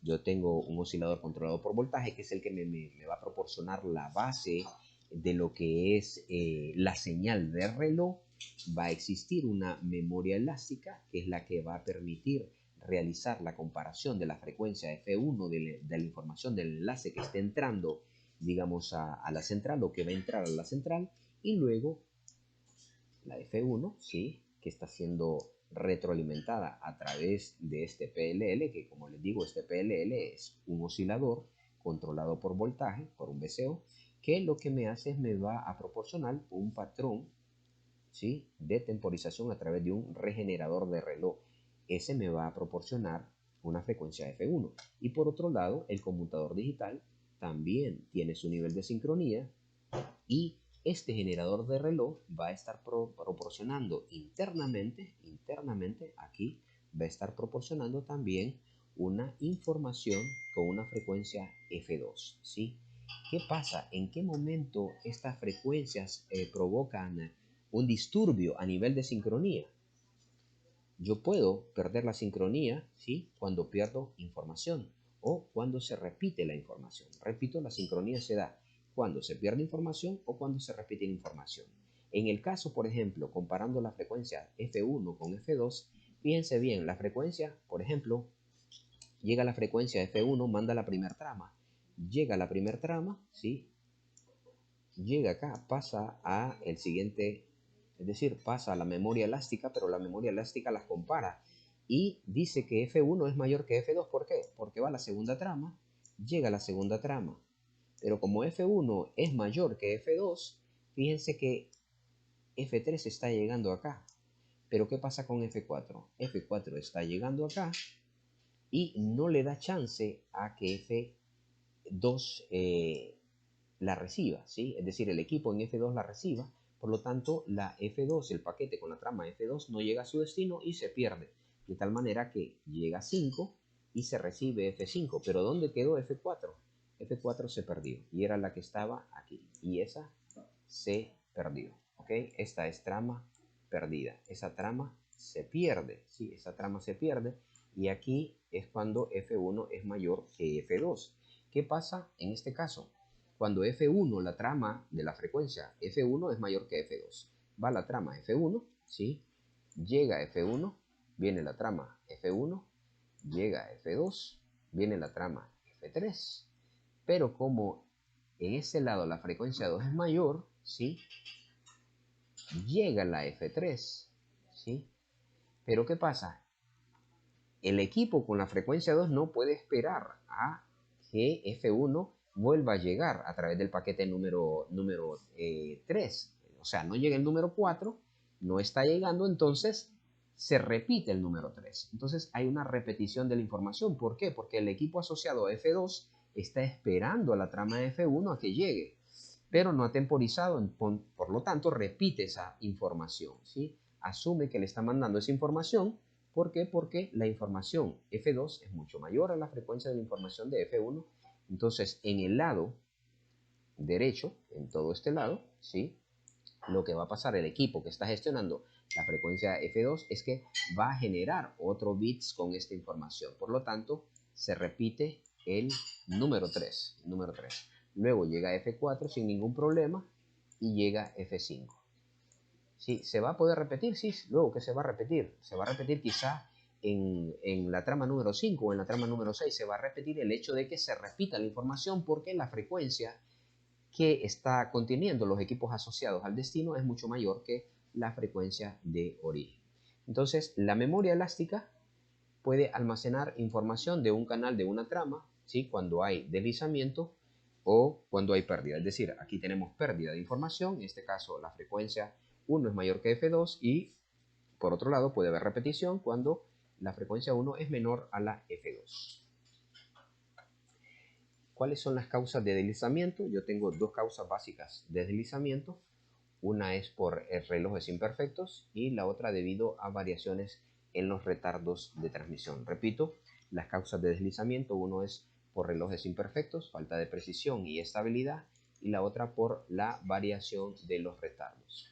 Yo tengo un oscilador controlado por voltaje que es el que me va a proporcionar la base de lo que es la señal de reloj. Va a existir una memoria elástica que es la que va a permitir realizar la comparación de la frecuencia F1 de la información del enlace que esté entrando, digamos, a la central o que va a entrar a la central, y luego la F1, ¿sí?, que está siendo retroalimentada a través de este PLL, que como les digo, este PLL es un oscilador controlado por voltaje, por un VCO, que lo que me hace es me va a proporcionar un patrón, ¿sí?, de temporización a través de un regenerador de reloj. Ese me va a proporcionar una frecuencia F1. Y por otro lado, el conmutador digital también tiene su nivel de sincronía y este generador de reloj va a estar proporcionando internamente aquí, va a estar proporcionando también una información con una frecuencia F2, ¿sí? ¿Qué pasa? ¿En qué momento estas frecuencias provocan un disturbio a nivel de sincronía? Yo puedo perder la sincronía, ¿sí?, cuando pierdo información o cuando se repite la información. Repito, la sincronía se da cuando se pierde información o cuando se repite la información. En el caso, por ejemplo, comparando la frecuencia F1 con F2, fíjense bien, la frecuencia, por ejemplo, llega a la frecuencia F1, manda la primera trama. Llega a la primera trama, ¿sí?, llega acá, pasa a el siguiente, es decir, pasa a la memoria elástica, pero la memoria elástica las compara y dice que F1 es mayor que F2. ¿Por qué? Porque va a la segunda trama, llega a la segunda trama, pero como F1 es mayor que F2, fíjense que F3 está llegando acá. Pero ¿qué pasa con F4? F4 está llegando acá y no le da chance a que F2 la reciba, ¿sí? Es decir, el equipo en F2 la reciba, por lo tanto la F2, el paquete con la trama F2 no llega a su destino y se pierde, de tal manera que llega a 5 y se recibe F5, pero ¿dónde quedó F4? F4 se perdió y era la que estaba aquí y esa se perdió. ¿ok? Esta es trama perdida. Esa trama se pierde, ¿sí? Esa trama se pierde. Y aquí es cuando F1 es mayor que F2. ¿Qué pasa en este caso? Cuando F1, la trama de la frecuencia F1 es mayor que F2. Va la trama F1, ¿sí? Llega F1, viene la trama F1, llega F2, viene la trama F3. Pero como en ese lado la frecuencia 2 es mayor, ¿sí? Llega la F3, ¿sí? Pero ¿qué pasa? El equipo con la frecuencia 2 no puede esperar a que F1 vuelva a llegar a través del paquete número 3. O sea, no llega el número 4, no está llegando, entonces se repite el número 3. Entonces hay una repetición de la información. ¿Por qué? Porque el equipo asociado a F2 está esperando a la trama de F1 a que llegue, pero no ha temporizado, por lo tanto repite esa información, ¿sí? Asume que le está mandando esa información. ¿Por qué? Porque la información F2 es mucho mayor a la frecuencia de la información de F1. Entonces, en el lado derecho, en todo este lado, ¿sí? Lo que va a pasar el equipo que está gestionando la frecuencia F2 es que va a generar otro bits con esta información. Por lo tanto, se repite el número 3. Luego llega F4 sin ningún problema y llega F5. Sí, ¿se va a poder repetir? Sí, luego que se va a repetir. Se va a repetir quizá en la trama número 5 o en la trama número 6. Se va a repetir el hecho de que se repita la información porque la frecuencia que está conteniendo los equipos asociados al destino es mucho mayor que la frecuencia de origen. Entonces, la memoria elástica puede almacenar información de un canal de una trama, ¿sí? Cuando hay deslizamiento o cuando hay pérdida. Es decir, aquí tenemos pérdida de información, en este caso la frecuencia 1 es mayor que F2 y por otro lado puede haber repetición cuando la frecuencia 1 es menor a la F2. ¿Cuáles son las causas de deslizamiento? Yo tengo dos causas básicas de deslizamiento. Una es por relojes imperfectos y la otra debido a variaciones en los retardos de transmisión. Repito, las causas de deslizamiento, uno es por relojes imperfectos, falta de precisión y estabilidad, y la otra por la variación de los retardos.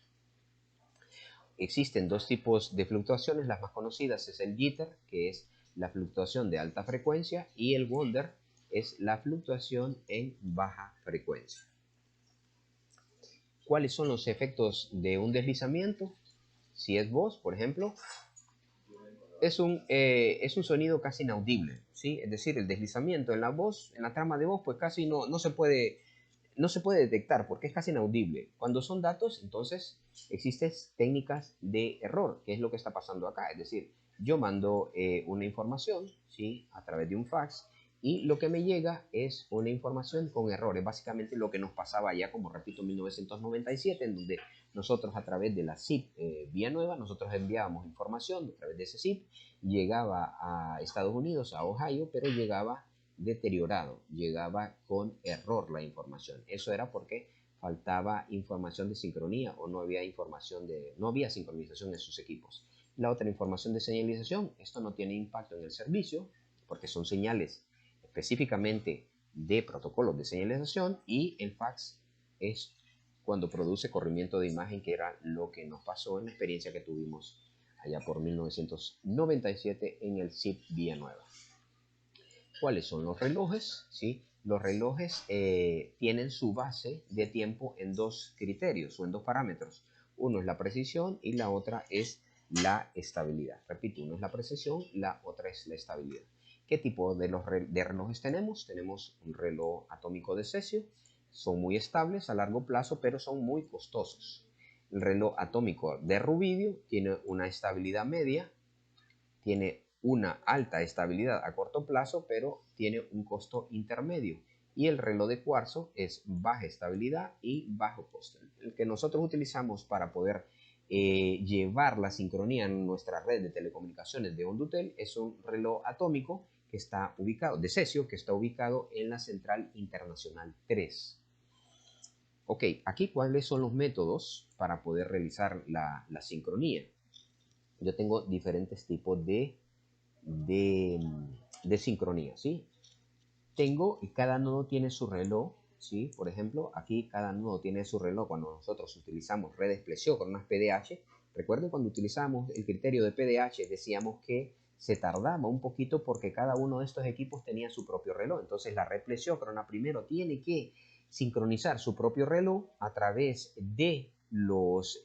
Existen dos tipos de fluctuaciones, las más conocidas es el jitter, que es la fluctuación de alta frecuencia, y el wonder es la fluctuación en baja frecuencia. ¿Cuáles son los efectos de un deslizamiento? Si es voz, por ejemplo, es un sonido casi inaudible, ¿sí? Es decir, el deslizamiento en la voz, en la trama de voz, pues casi no se puede detectar porque es casi inaudible. Cuando son datos, entonces existen técnicas de error, que es lo que está pasando acá. Es decir, yo mando una información, ¿sí? A través de un fax, y lo que me llega es una información con errores. Básicamente lo que nos pasaba ya, como repito, en 1997, en donde nosotros a través de la SIP vía nueva, nosotros enviábamos información a través de ese SIP, llegaba a Estados Unidos, a Ohio, pero llegaba deteriorado, llegaba con error la información. Eso era porque faltaba información de sincronía o no había sincronización en sus equipos. La otra información de señalización, esto no tiene impacto en el servicio porque son señales específicamente de protocolos de señalización, y el fax es cuando produce corrimiento de imagen, que era lo que nos pasó en la experiencia que tuvimos allá por 1997 en el SIP vía nueva. ¿Cuáles son los relojes? ¿Sí? Los relojes tienen su base de tiempo en dos criterios o en dos parámetros. Uno es la precisión y la otra es la estabilidad. Repito, uno es la precisión, la otra es la estabilidad. ¿Qué tipo de relojes tenemos? Tenemos un reloj atómico de cesio. Son muy estables a largo plazo, pero son muy costosos. El reloj atómico de rubidio tiene una estabilidad media, tiene una alta estabilidad a corto plazo, pero tiene un costo intermedio. Y el reloj de cuarzo es baja estabilidad y bajo costo. El que nosotros utilizamos para poder llevar la sincronía en nuestra red de telecomunicaciones de Hondutel es un reloj atómico que está ubicado, de cesio, que está ubicado en la Central Internacional 3. Ok, aquí cuáles son los métodos para poder realizar la sincronía. Yo tengo diferentes tipos de sincronía, ¿sí? Cada nodo tiene su reloj ¿sí? Por ejemplo, aquí cada nodo tiene su reloj. Cuando nosotros utilizamos redes plesiócronas PDH, recuerden cuando utilizamos el criterio de PDH decíamos que se tardaba un poquito porque cada uno de estos equipos tenía su propio reloj. Entonces la red plesiócrona primero tiene que sincronizar su propio reloj a través de los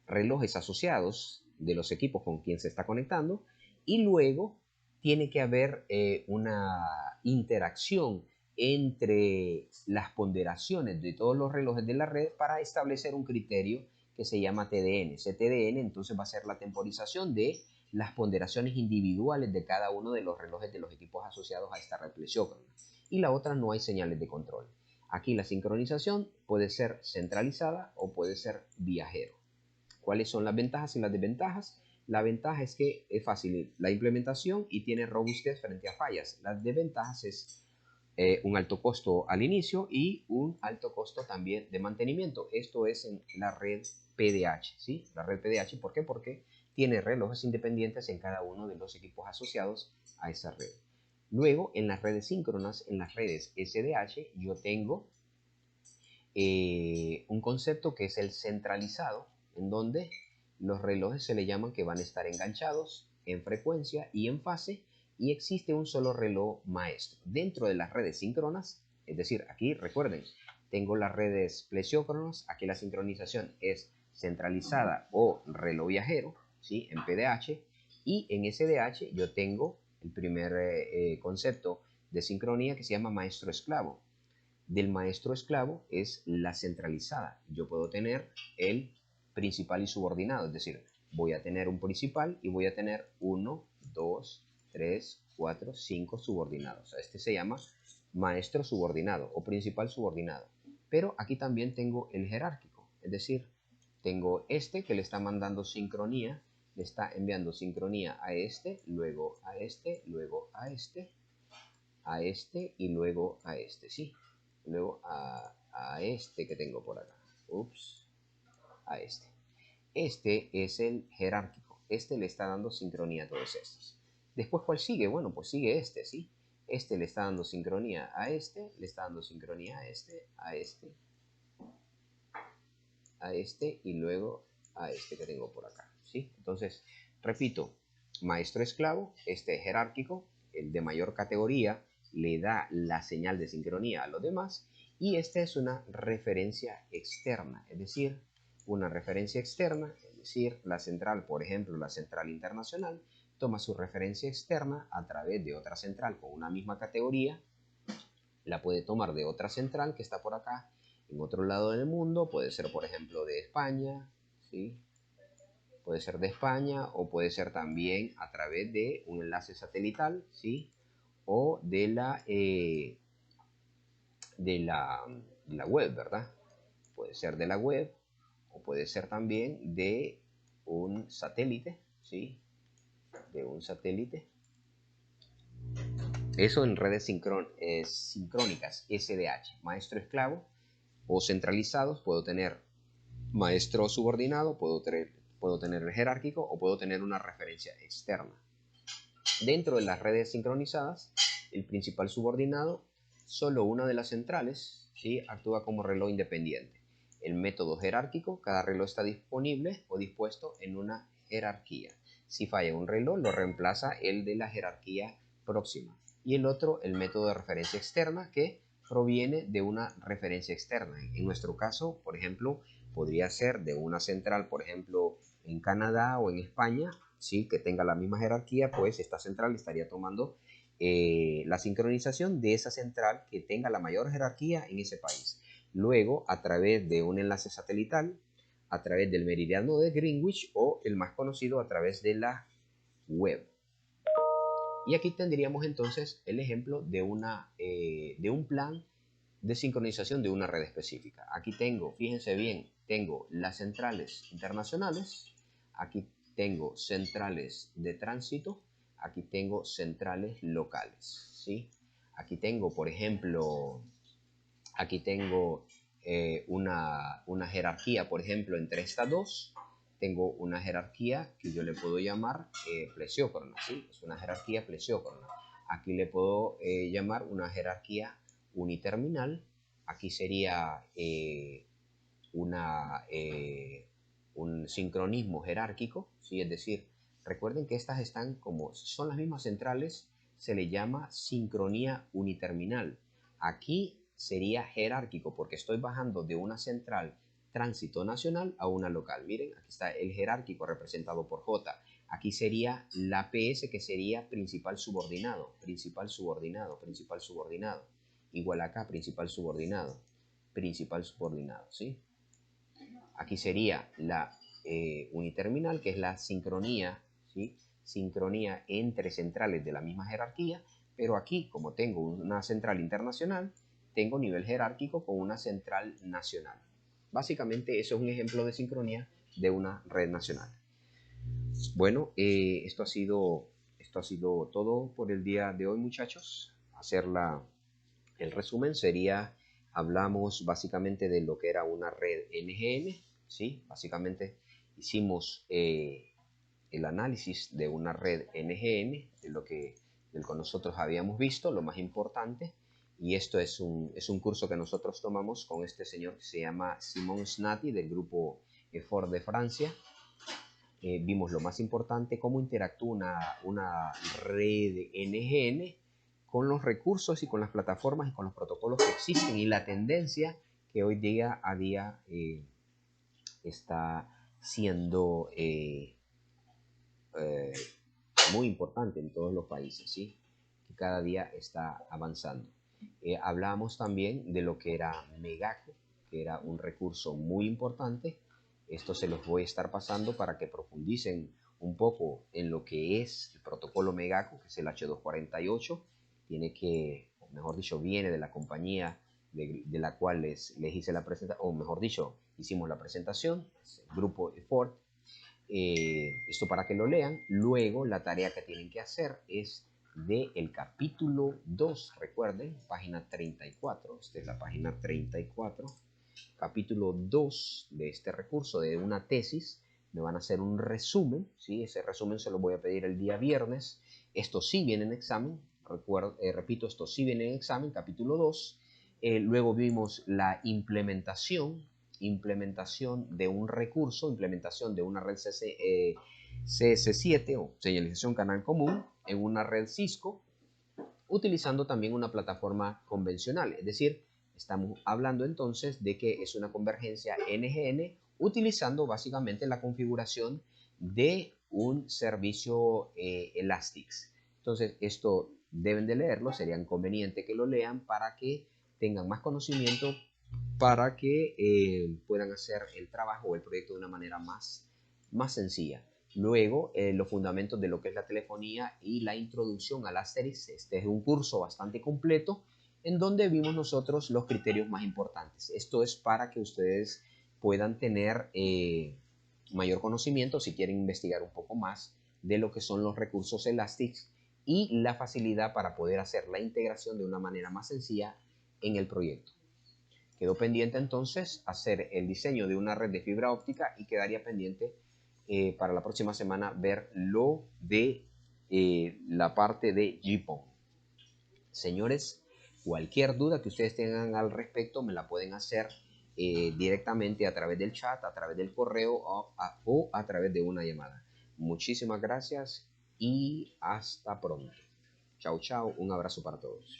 relojes asociados de los equipos con quien se está conectando, y luego tiene que haber una interacción entre las ponderaciones de todos los relojes de la red para establecer un criterio que se llama TDN. Ese TDN entonces va a ser la temporización de las ponderaciones individuales de cada uno de los relojes de los equipos asociados a esta red plesiócrona. Y la otra, no hay señales de control. Aquí la sincronización puede ser centralizada o puede ser viajero. ¿Cuáles son las ventajas y las desventajas? La ventaja es que es fácil la implementación y tiene robustez frente a fallas. Las desventajas es un alto costo al inicio y un alto costo también de mantenimiento. Esto es en la red PDH, ¿sí? La red PDH, ¿por qué? Porque tiene relojes independientes en cada uno de los equipos asociados a esa red. Luego, en las redes síncronas, en las redes SDH, yo tengo un concepto que es el centralizado, en donde los relojes se le llaman que van a estar enganchados en frecuencia y en fase, y existe un solo reloj maestro. Dentro de las redes síncronas, es decir, aquí recuerden, tengo las redes plesiócronas, aquí la sincronización es centralizada o reloj viajero, ¿sí? En PDH, y en SDH yo tengo el primer concepto de sincronía que se llama maestro-esclavo. Del maestro esclavo es la centralizada. Yo puedo tener el principal y subordinado, es decir, voy a tener un principal y voy a tener 1, 2, 3, 4, 5 subordinados. Este se llama maestro subordinado o principal subordinado. Pero aquí también tengo el jerárquico, es decir, tengo este que le está mandando sincronía, le está enviando sincronía a este, luego a este, luego a este y luego a este, ¿sí? Luego a este que tengo por acá. Ups, a este. Este es el jerárquico. Este le está dando sincronía a todos estos. Después, ¿cuál sigue? Bueno, pues sigue este, ¿sí? Este le está dando sincronía a este, le está dando sincronía a este, a este, a este y luego a este que tengo por acá, ¿sí? Entonces, repito, maestro esclavo, este jerárquico, el de mayor categoría, le da la señal de sincronía a los demás, y esta es una referencia externa, es decir, una referencia externa, es decir, la central, por ejemplo, la central internacional, toma su referencia externa a través de otra central con una misma categoría, la puede tomar de otra central que está por acá, en otro lado del mundo, puede ser, por ejemplo, de España, ¿sí? Puede ser de España o puede ser también a través de un enlace satelital, ¿sí? O de la web, ¿verdad? Puede ser de la web o puede ser también de un satélite, ¿sí? De un satélite. Eso en redes sincrónicas, SDH, maestro esclavo o centralizados. Puedo tener maestro subordinado, puedo tener el jerárquico o puedo tener una referencia externa. Dentro de las redes sincronizadas, el principal subordinado, solo una de las centrales, ¿sí? Actúa como reloj independiente. El método jerárquico, cada reloj está disponible o dispuesto en una jerarquía. Si falla un reloj, lo reemplaza el de la jerarquía próxima. Y el otro, el método de referencia externa, que proviene de una referencia externa. En nuestro caso, por ejemplo, podría ser de una central, por ejemplo, en Canadá o en España, ¿sí? Que tenga la misma jerarquía, pues esta central estaría tomando la sincronización de esa central que tenga la mayor jerarquía en ese país. Luego, a través de un enlace satelital, a través del meridiano de Greenwich o el más conocido a través de la web. Y aquí tendríamos entonces el ejemplo de un plan de sincronización de una red específica. Aquí tengo, fíjense bien, tengo las centrales internacionales, aquí tengo centrales de tránsito, aquí tengo centrales locales, ¿sí? Aquí tengo, por ejemplo, aquí tengo una jerarquía, por ejemplo, entre estas dos. Tengo una jerarquía que yo le puedo llamar plesiócrona, ¿sí? Es una jerarquía plesiócrona. Aquí le puedo llamar una jerarquía uniterminal. Aquí sería un sincronismo jerárquico, ¿sí? Es decir, recuerden que estas están como son las mismas centrales, se le llama sincronía uniterminal. Aquí sería jerárquico porque estoy bajando de una central tránsito nacional a una local. Miren, aquí está el jerárquico representado por J. Aquí sería la PS, que sería principal subordinado, principal subordinado, principal subordinado. Igual acá, principal subordinado, ¿sí? Aquí sería la uniterminal, que es la sincronía, ¿sí? Sincronía entre centrales de la misma jerarquía, pero aquí, como tengo una central internacional, tengo nivel jerárquico con una central nacional. Básicamente, eso es un ejemplo de sincronía de una red nacional. Bueno, esto ha sido todo por el día de hoy, muchachos. El resumen sería, hablamos básicamente de lo que era una red NGN, ¿sí? Básicamente hicimos el análisis de una red NGN, de lo que nosotros habíamos visto, lo más importante, y esto es un curso que nosotros tomamos con este señor que se llama Simon Snati, del grupo EFOR de Francia. Vimos lo más importante, cómo interactúa una red NGN con los recursos y con las plataformas y con los protocolos que existen y la tendencia que hoy día a día está siendo muy importante en todos los países, ¿sí? Que cada día está avanzando. Hablábamos también de lo que era Megaco, que era un recurso muy importante. Esto se los voy a estar pasando para que profundicen un poco en lo que es el protocolo Megaco, que es el H248. Tiene que, o mejor dicho, viene de la compañía de la cual les hice la presentación, o mejor dicho, hicimos la presentación, el grupo EFORT. Esto para que lo lean. Luego la tarea que tienen que hacer es del capítulo 2, recuerden, página 34, esta es la página 34, capítulo 2 de este recurso, de una tesis. Me van a hacer un resumen, ¿sí? Ese resumen se lo voy a pedir el día viernes. Esto sí viene en examen, repito, esto sí viene en examen, capítulo 2. Luego vimos la implementación de un recurso, implementación de una red CS7 o señalización canal común en una red Cisco, utilizando también una plataforma convencional. Es decir, estamos hablando entonces de que es una convergencia NGN utilizando básicamente la configuración de un servicio Elastic. Entonces, esto deben de leerlo, sería conveniente que lo lean para que tengan más conocimiento, para que puedan hacer el trabajo o el proyecto de una manera más sencilla. Luego, los fundamentos de lo que es la telefonía y la introducción al Asterix. Este es un curso bastante completo en donde vimos nosotros los criterios más importantes. Esto es para que ustedes puedan tener mayor conocimiento si quieren investigar un poco más de lo que son los recursos Elastics y la facilidad para poder hacer la integración de una manera más sencilla en el proyecto. Quedó pendiente entonces hacer el diseño de una red de fibra óptica y quedaría pendiente para la próxima semana ver lo de la parte de GPON. Señores, cualquier duda que ustedes tengan al respecto me la pueden hacer directamente a través del chat, a través del correo o a través de una llamada. Muchísimas gracias y hasta pronto. Chao, chao. Un abrazo para todos.